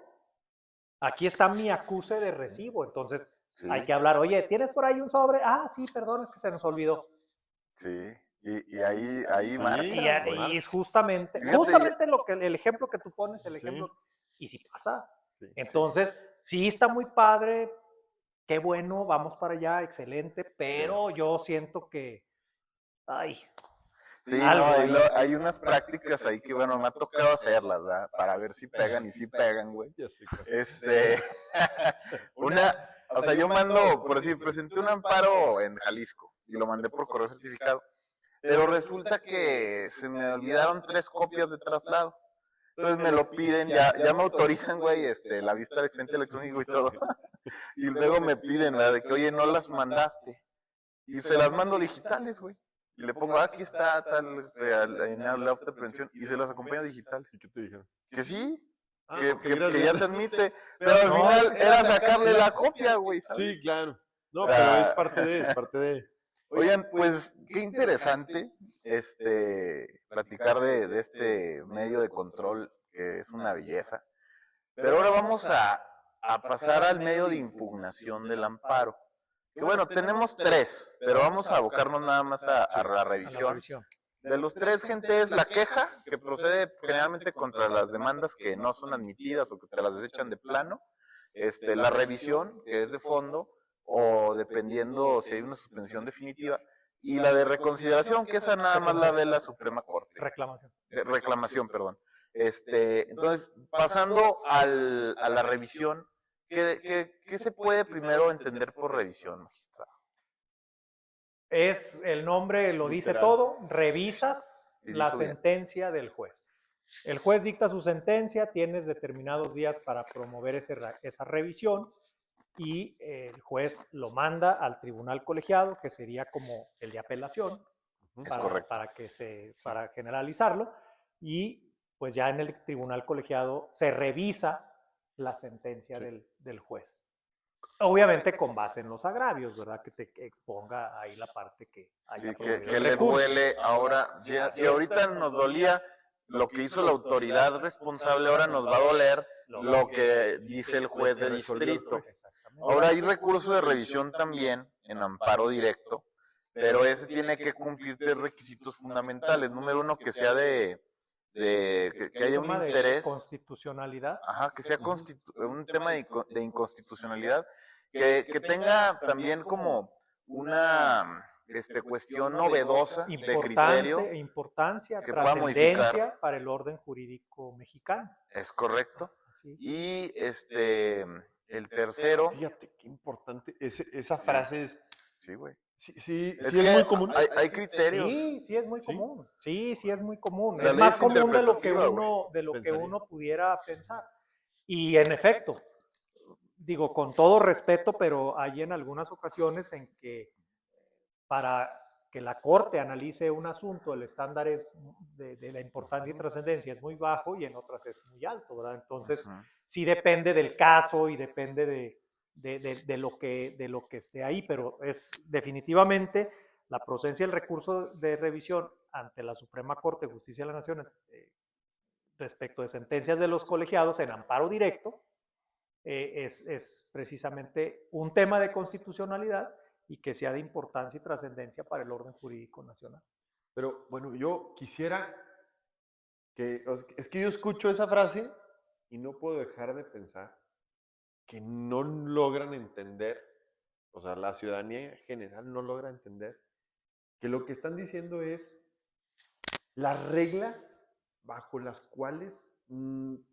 [SPEAKER 3] Aquí está mi acuse de recibo. Entonces
[SPEAKER 1] Sí.
[SPEAKER 3] hay que hablar, oye, ¿tienes por ahí un sobre? Ah, sí, perdón, es que se nos olvidó.
[SPEAKER 1] Sí, y ahí
[SPEAKER 2] Sí,
[SPEAKER 1] marca.
[SPEAKER 3] Y es justamente
[SPEAKER 1] Fíjate,
[SPEAKER 3] el ejemplo que tú pones, el
[SPEAKER 2] Sí.
[SPEAKER 3] ejemplo, y si pasa.
[SPEAKER 2] Sí.
[SPEAKER 3] Entonces, sí está muy padre, qué bueno, vamos para allá, excelente, pero yo siento que, ay,
[SPEAKER 1] Sí,
[SPEAKER 3] algo
[SPEAKER 1] no,
[SPEAKER 3] ahí.
[SPEAKER 1] hay unas prácticas ahí que, bueno, me ha tocado hacerlas, ¿verdad? Para ver si pegan y si pegan, güey.
[SPEAKER 2] Ya sé cuál.
[SPEAKER 1] O sea, yo mando, por decir, presenté un amparo en Jalisco y lo mandé por correo certificado, pero resulta que se me olvidaron 3 copias de traslado. Entonces me lo piden, ya me autorizan, güey, la vista del expediente electrónico y todo. Y luego me piden, ¿verdad? De que, oye, no las mandaste. Y se las mando digitales, güey. Y le pongo, aquí está tal, en la hoja de prevención, y se las acompaño digitales.
[SPEAKER 2] ¿Y qué te dijeron?
[SPEAKER 1] Que sí,
[SPEAKER 2] Ah,
[SPEAKER 1] que,
[SPEAKER 2] ok,
[SPEAKER 1] que
[SPEAKER 2] gracias.
[SPEAKER 1] ya se admite, pero al
[SPEAKER 3] No,
[SPEAKER 1] final era sacarle la copia, güey, ¿sabes?
[SPEAKER 2] Sí, claro. No,
[SPEAKER 1] Ah.
[SPEAKER 2] pero es parte de.
[SPEAKER 1] Oigan, pues qué interesante platicar de este medio de control que es una belleza. Pero ahora vamos a pasar al medio de impugnación del amparo. Que bueno, tenemos 3, pero vamos a abocarnos nada más a la
[SPEAKER 3] a la
[SPEAKER 1] revisión.
[SPEAKER 3] revisión.
[SPEAKER 1] De los 3, gente, es la queja, que procede generalmente contra las demandas que no son admitidas o que te las desechan de plano. La revisión, que es de fondo, o dependiendo si hay una suspensión definitiva. Y la de reconsideración, que esa nada más la ve la Suprema Corte.
[SPEAKER 3] Reclamación.
[SPEAKER 1] Reclamación, perdón. Entonces, pasando a la revisión, ¿qué se puede primero entender por revisión, magistrado?
[SPEAKER 3] El nombre lo dice
[SPEAKER 2] Literal.
[SPEAKER 3] todo, revisas
[SPEAKER 1] Y
[SPEAKER 3] la
[SPEAKER 1] dijo bien.
[SPEAKER 3] sentencia del juez. El juez dicta su sentencia, tienes determinados días para promover esa revisión y el juez lo manda al tribunal colegiado, que sería como el de apelación,
[SPEAKER 1] Es correcto.
[SPEAKER 3] para generalizarlo, y pues ya en el tribunal colegiado se revisa la sentencia
[SPEAKER 2] Sí.
[SPEAKER 3] del juez. Obviamente con base en los agravios, ¿verdad? Que te exponga ahí la parte que haya
[SPEAKER 1] Sí,
[SPEAKER 3] promovido
[SPEAKER 1] que
[SPEAKER 3] el
[SPEAKER 1] le
[SPEAKER 3] recurso.
[SPEAKER 1] duele ahora. Si ahorita nos dolía lo que hizo la autoridad responsable, ahora nos va a doler lo que dice el juez de distrito.
[SPEAKER 3] Exactamente.
[SPEAKER 1] Ahora hay recurso de revisión también en amparo directo, pero ese tiene que cumplir 3 requisitos fundamentales. Número 1, que sea que haya un
[SPEAKER 3] Tema de
[SPEAKER 1] interés,
[SPEAKER 3] constitucionalidad.
[SPEAKER 1] ajá, que sea un tema de inconstitucionalidad, que tenga también como una cuestión novedosa de criterio,
[SPEAKER 3] Importancia,
[SPEAKER 1] que pueda
[SPEAKER 3] trascendencia para el orden jurídico mexicano.
[SPEAKER 1] es correcto.
[SPEAKER 3] Así.
[SPEAKER 1] Y el tercero,
[SPEAKER 2] Fíjate qué importante. Esa frase es.
[SPEAKER 1] sí, güey.
[SPEAKER 2] Sí,
[SPEAKER 1] Es
[SPEAKER 2] es
[SPEAKER 1] que
[SPEAKER 2] muy común.
[SPEAKER 1] hay criterios.
[SPEAKER 3] Sí, sí es muy
[SPEAKER 2] ¿Sí?
[SPEAKER 3] común. Sí, sí es muy común.
[SPEAKER 1] La
[SPEAKER 3] Es
[SPEAKER 1] ley
[SPEAKER 3] más
[SPEAKER 1] es
[SPEAKER 3] común de lo que
[SPEAKER 1] interpretativa,
[SPEAKER 2] Pensaría.
[SPEAKER 3] uno pudiera pensar. Y en efecto, digo, con todo respeto, pero hay en algunas ocasiones en que para que la Corte analice un asunto, el estándar es de la importancia y trascendencia es muy bajo y en otras es muy alto, ¿verdad? Entonces,
[SPEAKER 1] Ujú.
[SPEAKER 3] sí depende del caso y depende de lo que esté ahí, pero es definitivamente la procedencia del recurso de revisión ante la Suprema Corte de Justicia de la Nación respecto de sentencias de los colegiados en amparo directo, es precisamente un tema de constitucionalidad y que sea de importancia y trascendencia para el orden jurídico nacional.
[SPEAKER 2] Pero bueno, yo quisiera es que yo escucho esa frase y no puedo dejar de pensar que no logran entender, o sea, la ciudadanía en general no logra entender que lo que están diciendo es las reglas bajo las cuales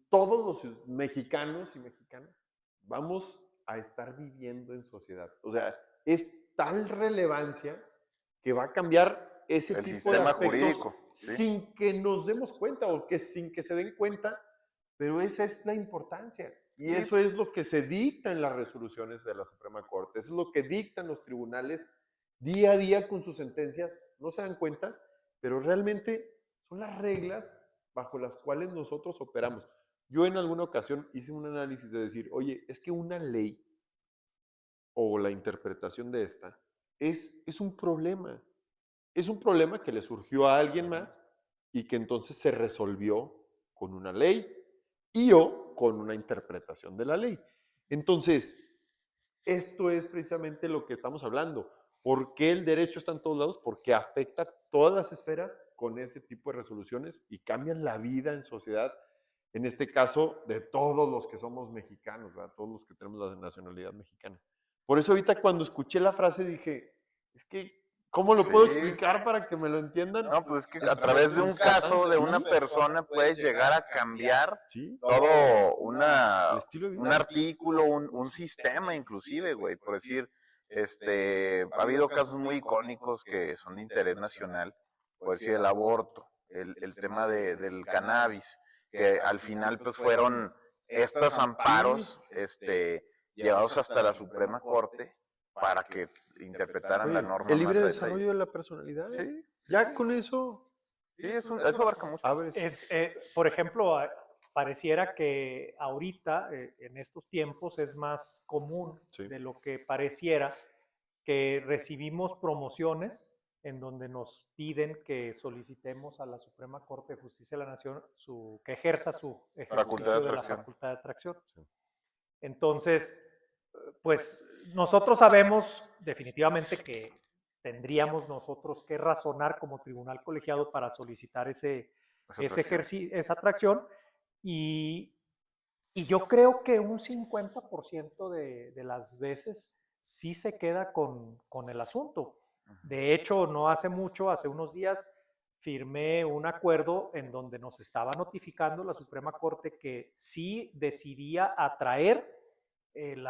[SPEAKER 2] todos los mexicanos y mexicanas vamos a estar viviendo en sociedad. O sea, es tal relevancia que va a cambiar ese
[SPEAKER 1] El
[SPEAKER 2] tipo de
[SPEAKER 1] sistema
[SPEAKER 2] aspectos
[SPEAKER 1] jurídico, ¿sí?
[SPEAKER 2] sin que nos demos cuenta o que sin que se den cuenta, pero esa es la importancia. Y
[SPEAKER 1] Sí.
[SPEAKER 2] eso es lo que se dicta en las resoluciones de la Suprema Corte, eso es lo que dictan los tribunales día a día con sus sentencias. No se dan cuenta, pero realmente son las reglas bajo las cuales nosotros operamos. Yo en alguna ocasión hice un análisis de decir, oye, es que una ley o la interpretación de esta es un problema. Es un problema que le surgió a alguien más y que entonces se resolvió con una ley y o con una interpretación de la ley. Entonces, esto es precisamente lo que estamos hablando. ¿Por qué el derecho está en todos lados? Porque afecta todas las esferas con ese tipo de resoluciones y cambian la vida en sociedad, en este caso, de todos los que somos mexicanos, ¿verdad? Todos los que tenemos la nacionalidad mexicana. Por eso ahorita cuando escuché la frase dije, es que, ¿cómo lo puedo
[SPEAKER 1] Sí.
[SPEAKER 2] explicar para que me lo entiendan?
[SPEAKER 1] No, pues es que a través de un caso de una persona puedes llegar a cambiar
[SPEAKER 2] Sí,
[SPEAKER 1] todo
[SPEAKER 2] el estilo de
[SPEAKER 1] un
[SPEAKER 2] vida.
[SPEAKER 1] artículo, un sistema inclusive, güey. Por decir, ha habido casos muy icónicos que son de interés nacional. Por decir, el aborto, el tema del cannabis, que al final pues fueron estos amparos, llevados hasta la Suprema Corte para que interpretaran la
[SPEAKER 2] Oye,
[SPEAKER 1] norma
[SPEAKER 2] el
[SPEAKER 1] más
[SPEAKER 2] libre
[SPEAKER 1] a
[SPEAKER 2] desarrollo
[SPEAKER 1] detalle.
[SPEAKER 2] de la personalidad.
[SPEAKER 1] Sí,
[SPEAKER 2] Ya con eso
[SPEAKER 1] sí, eso abarca mucho.
[SPEAKER 2] abres.
[SPEAKER 3] Por ejemplo, pareciera que ahorita, en estos tiempos, es más común
[SPEAKER 2] Sí.
[SPEAKER 3] de lo que pareciera que recibimos promociones en donde nos piden que solicitemos a la Suprema Corte de Justicia de la Nación que ejerza su ejercicio de la facultad de atracción.
[SPEAKER 2] Sí.
[SPEAKER 3] Entonces, pues nosotros sabemos definitivamente que tendríamos nosotros que razonar como tribunal colegiado para solicitar esa atracción y, y yo creo que un 50% de las veces sí se queda con el asunto. De hecho, no hace mucho, hace unos días, firmé un acuerdo en donde nos estaba notificando la Suprema Corte que sí decidía atraer el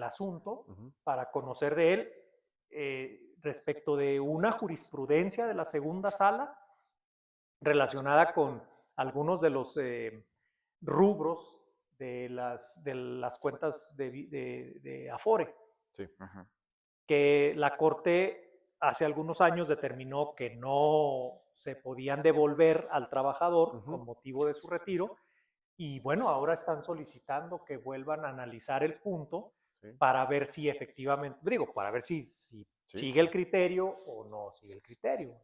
[SPEAKER 3] asunto para conocer de él respecto de una jurisprudencia de la segunda sala relacionada con algunos de los rubros de las cuentas de Afore,
[SPEAKER 2] Sí.
[SPEAKER 3] que la Corte hace algunos años determinó que no se podían devolver al trabajador con motivo de su retiro, y bueno, ahora están solicitando que vuelvan a analizar el punto para ver si efectivamente, para ver si sigue el criterio o no sigue el criterio.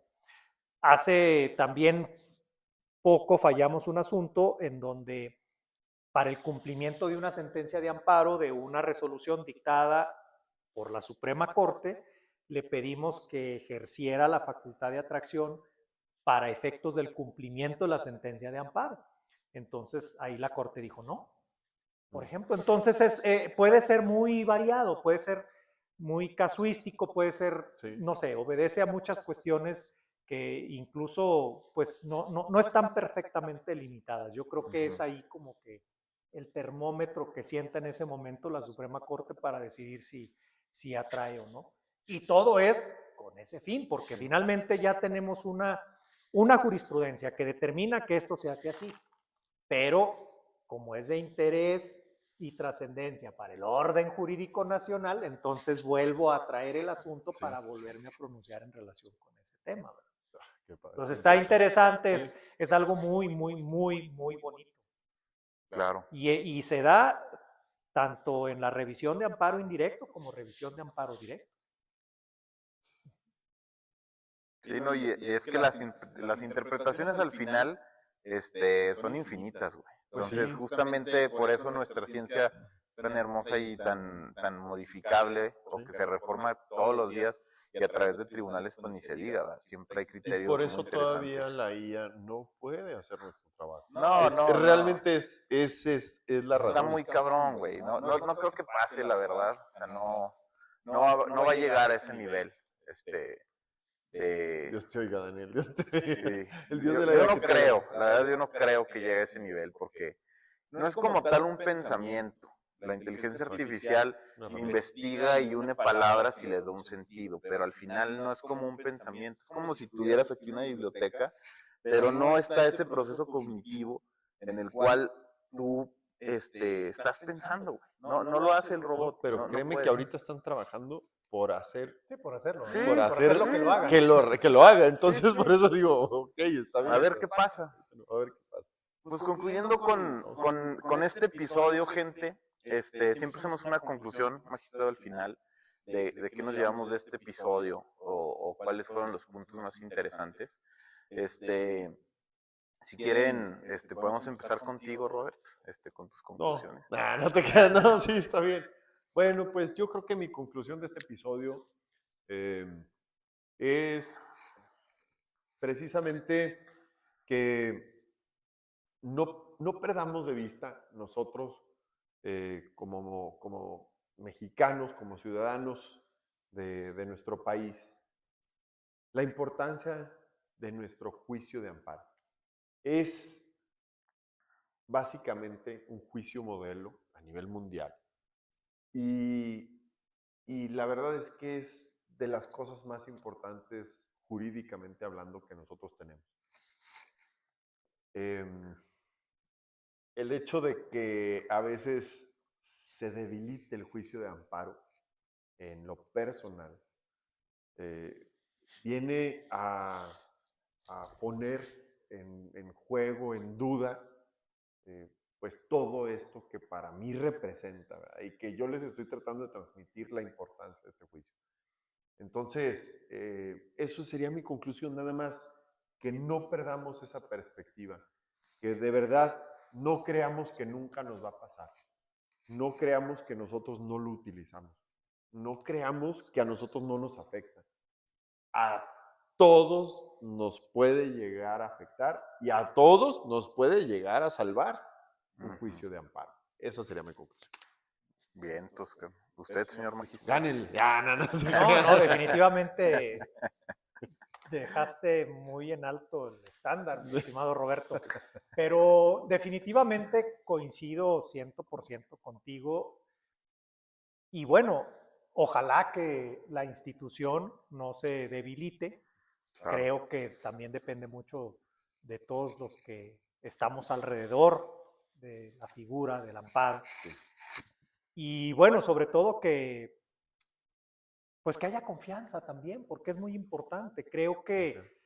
[SPEAKER 3] Hace también poco fallamos un asunto en donde para el cumplimiento de una sentencia de amparo de una resolución dictada por la Suprema Corte, le pedimos que ejerciera la facultad de atracción para efectos del cumplimiento de la sentencia de amparo. Entonces ahí la Corte dijo no. Por ejemplo, entonces puede ser muy variado, puede ser muy casuístico, puede ser, no sé, obedece a muchas cuestiones que incluso pues no están perfectamente limitadas. Yo creo que es ahí como que el termómetro que sienta en ese momento la Suprema Corte para decidir si atrae o no. Y todo es con ese fin, porque finalmente ya tenemos una jurisprudencia que determina que esto se hace así, pero como es de interés y trascendencia para el orden jurídico nacional, entonces vuelvo a traer el asunto para volverme a pronunciar en relación con ese tema, ¿verdad? Entonces está interesante, es algo muy, muy, muy, muy bonito.
[SPEAKER 1] Claro.
[SPEAKER 3] Y se da tanto en la revisión de amparo indirecto como revisión de amparo directo.
[SPEAKER 1] Sí, no, y es que las interpretaciones al final son infinitas, güey. Entonces, justamente por eso nuestra ciencia tan hermosa y tan modificable, o que se reforma todos los días, y a través de tribunales, pues ni se diga, ¿verdad? Siempre hay
[SPEAKER 2] Y
[SPEAKER 1] criterios
[SPEAKER 2] por
[SPEAKER 1] muy
[SPEAKER 2] eso
[SPEAKER 1] interesantes.
[SPEAKER 2] todavía la IA no puede hacer nuestro trabajo.
[SPEAKER 1] Realmente
[SPEAKER 2] es la razón.
[SPEAKER 1] está muy cabrón, güey. No creo que pase, la verdad. O sea, no va a llegar a ese nivel.
[SPEAKER 2] Dios te oiga, Daniel. Dios te
[SPEAKER 1] Sí.
[SPEAKER 2] El Dios de
[SPEAKER 1] Yo
[SPEAKER 2] la
[SPEAKER 1] no creo, la verdad yo no creo que llegue a ese nivel, porque no es como tal un pensamiento. La inteligencia artificial
[SPEAKER 2] Una herramienta.
[SPEAKER 1] investiga y une palabras y le da un sentido, pero al final no es como un pensamiento, es como si tuvieras aquí una biblioteca, pero no está ese proceso cognitivo en el cual tú estás pensando, güey. No lo hace el
[SPEAKER 2] No,
[SPEAKER 1] robot.
[SPEAKER 2] pero
[SPEAKER 1] no
[SPEAKER 2] créeme
[SPEAKER 1] puede.
[SPEAKER 2] que ahorita están trabajando por hacer,
[SPEAKER 3] Sí, por hacerlo, ¿no?
[SPEAKER 1] Sí,
[SPEAKER 2] por hacer
[SPEAKER 3] hacerlo que lo hagan.
[SPEAKER 2] que lo haga. Entonces,
[SPEAKER 1] Sí.
[SPEAKER 2] por eso digo, ok, está bien.
[SPEAKER 1] A ver qué pasa.
[SPEAKER 2] A ver qué pasa.
[SPEAKER 1] Pues concluyendo con este episodio, gente, siempre hacemos una conclusión, magistrado, al final, de qué nos llevamos de este episodio o cuáles fueron los puntos más interesantes. Si quieren, podemos empezar contigo, Robert, con tus
[SPEAKER 2] No,
[SPEAKER 1] conclusiones.
[SPEAKER 2] no te creas, no, sí, está bien. Bueno, pues yo creo que mi conclusión de este episodio es precisamente que no perdamos de vista nosotros como mexicanos, como ciudadanos de nuestro país, la importancia de nuestro juicio de amparo. Es básicamente un juicio modelo a nivel mundial. Y la verdad es que es de las cosas más importantes jurídicamente hablando que nosotros tenemos. El hecho de que a veces se debilite el juicio de amparo en lo personal viene a poner en juego, en duda, pues todo esto que para mí representa, ¿verdad? Y que yo les estoy tratando de transmitir la importancia de este juicio. Entonces, eso sería mi conclusión, nada más, que no perdamos esa perspectiva, que de verdad no creamos que nunca nos va a pasar, no creamos que nosotros no lo utilizamos, no creamos que a nosotros no nos afecta. A todos nos puede llegar a afectar y a todos nos puede llegar a salvar un juicio de amparo. Esa sería mi conclusión.
[SPEAKER 1] Bien, entonces, usted, señor magistrado.
[SPEAKER 2] Gánenle. Ya,
[SPEAKER 3] No, definitivamente dejaste muy en alto el estándar, mi estimado Roberto. Pero definitivamente coincido 100% contigo. Y bueno, ojalá que la institución no se debilite.
[SPEAKER 1] Claro.
[SPEAKER 3] Creo que también depende mucho de todos los que estamos alrededor de la figura del amparo. Y bueno, sobre todo que pues que haya confianza también, porque es muy importante. Creo que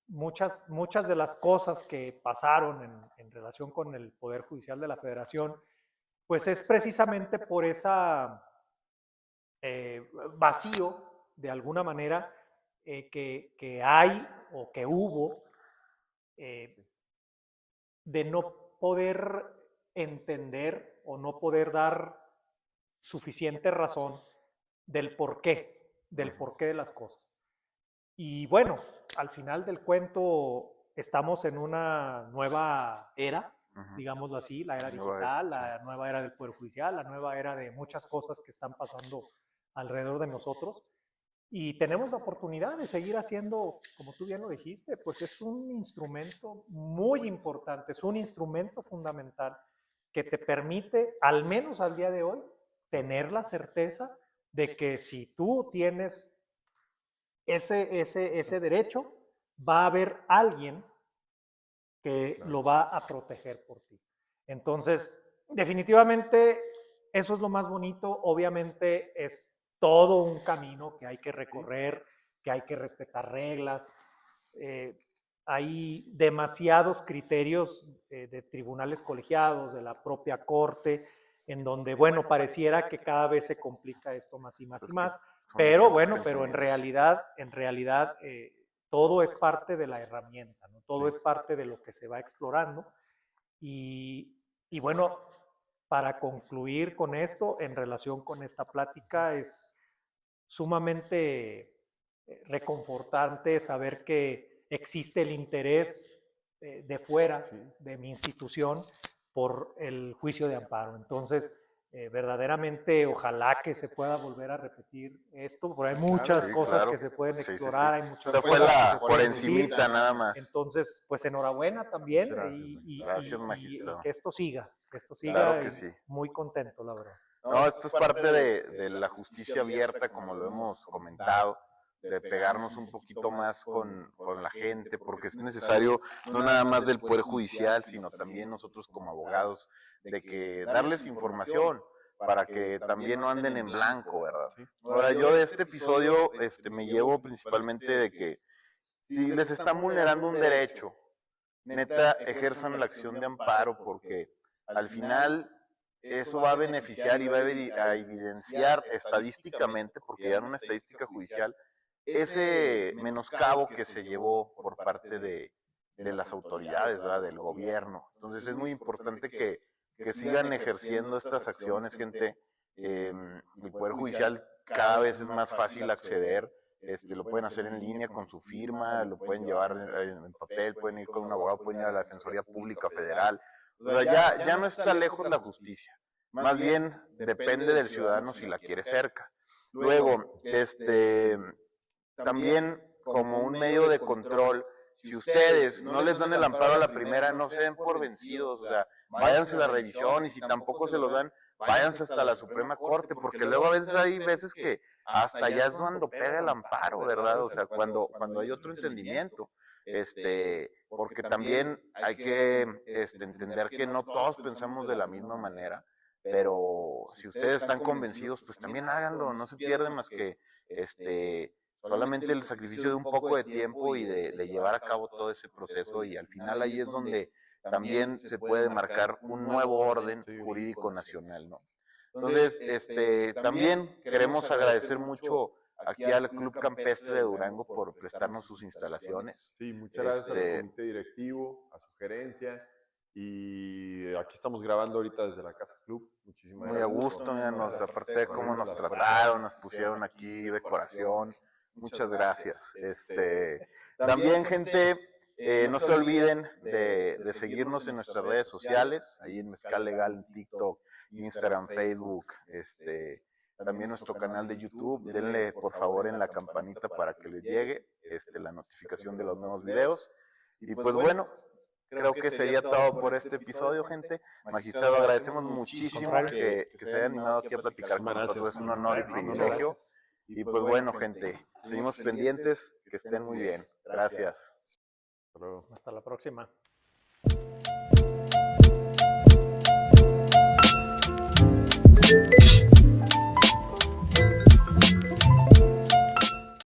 [SPEAKER 3] muchas de las cosas que pasaron en relación con el Poder Judicial de la Federación, pues es precisamente por esa vacío, de alguna manera, que hay o que hubo de no poder entender o no poder dar suficiente razón del porqué de las cosas. Y bueno, al final del cuento estamos en una nueva era, digámoslo así, la era digital, la nueva era del Poder Judicial, la nueva era de muchas cosas que están pasando alrededor de nosotros. Y tenemos la oportunidad de seguir haciendo, como tú bien lo dijiste, pues es un instrumento muy importante, es un instrumento fundamental que te permite, al menos al día de hoy, tener la certeza de que si tú tienes ese derecho, va a haber alguien que lo va a proteger por ti. Entonces, definitivamente, eso es lo más bonito. Obviamente es todo un camino que hay que recorrer, que hay que respetar reglas. Hay demasiados criterios de tribunales colegiados, de la propia corte, en donde, bueno, pareciera que cada vez se complica esto más y más y más, pero bueno, pero en realidad todo es parte de la herramienta, ¿no? Todo es parte de lo que se va explorando. Y bueno, para concluir con esto, en relación con esta plática, es sumamente reconfortante saber que existe el interés de fuera de mi institución por el juicio de amparo. Entonces, verdaderamente ojalá que se pueda volver a repetir esto, porque hay
[SPEAKER 2] Sí, claro,
[SPEAKER 3] muchas
[SPEAKER 1] sí,
[SPEAKER 3] cosas
[SPEAKER 1] claro.
[SPEAKER 3] que se pueden
[SPEAKER 1] Sí, sí, sí.
[SPEAKER 3] explorar, hay muchas
[SPEAKER 1] Esta fue
[SPEAKER 3] cosas que se
[SPEAKER 1] la por
[SPEAKER 3] pueden decir.
[SPEAKER 1] encimita nada más.
[SPEAKER 3] Entonces, pues enhorabuena también
[SPEAKER 2] Muchas gracias,
[SPEAKER 1] Gracias,
[SPEAKER 3] y
[SPEAKER 1] magistrado.
[SPEAKER 3] que esto siga,
[SPEAKER 1] Claro que
[SPEAKER 3] y
[SPEAKER 1] sí.
[SPEAKER 3] muy contento, la verdad.
[SPEAKER 1] No, esto es parte de la justicia abierta, como lo hemos comentado, de pegarnos un poquito más con la gente, porque es necesario no nada más del Poder Judicial, sino también nosotros como abogados, de que darles información para que también no anden en blanco, ¿verdad? Ahora, yo de este episodio me llevo principalmente de que si les están vulnerando un derecho, neta, ejerzan la acción de amparo, porque al final eso va a beneficiar y va a evidenciar estadísticamente, porque ya en una estadística judicial, ese menoscabo que se llevó por parte de las autoridades, ¿verdad? Del gobierno. Entonces es muy importante que sigan ejerciendo estas acciones, gente. El Poder Judicial cada vez es más fácil acceder. Lo pueden hacer en línea con su firma, lo pueden llevar en papel, pueden ir con un abogado, pueden ir a la Defensoría Pública Federal. O sea, ya no está lejos la justicia. Más bien depende del ciudadano si la quiere cerca. Luego, también como un medio de control, si ustedes no les dan el amparo a la primera, no se den por vencidos, o sea, váyanse a la revisión y si tampoco se lo dan, váyanse hasta la Suprema Corte, porque luego a veces hay veces que hasta allá es cuando pega el amparo, ¿verdad? O sea, cuando hay otro entendimiento. Porque también hay que entender que no todos pensamos de la misma manera, pero si ustedes están convencidos, pues también háganlo, no se pierde más que solamente el sacrificio de un poco de tiempo y de llevar a cabo todo ese proceso, y al final ahí es donde también se puede marcar un nuevo orden jurídico nacional, ¿no? Entonces, también queremos agradecer mucho aquí al Club Campestre de Durango por prestarnos sus instalaciones.
[SPEAKER 2] Sí, muchas gracias al comité directivo, a su gerencia. Y aquí estamos grabando ahorita desde la Casa Club. Muchísimas
[SPEAKER 1] Muy
[SPEAKER 2] gracias.
[SPEAKER 1] a gusto, aparte de cómo nos trataron, nos pusieron aquí decoración. Muchas gracias. También, gente, no se olviden de seguirnos en nuestras redes sociales, ahí en Mezcal Legal, en TikTok, Instagram, Facebook, también nuestro canal de YouTube. Denle por favor en la campanita para que les llegue la notificación de los nuevos videos. Y pues bueno, creo que sería todo por este episodio, gente. Magistrado, agradecemos muchísimo que se haya animado aquí a platicar con nosotros. Es un honor y privilegio. Y pues bueno, gente, seguimos pendientes. Que estén muy bien. Gracias.
[SPEAKER 3] Hasta la próxima.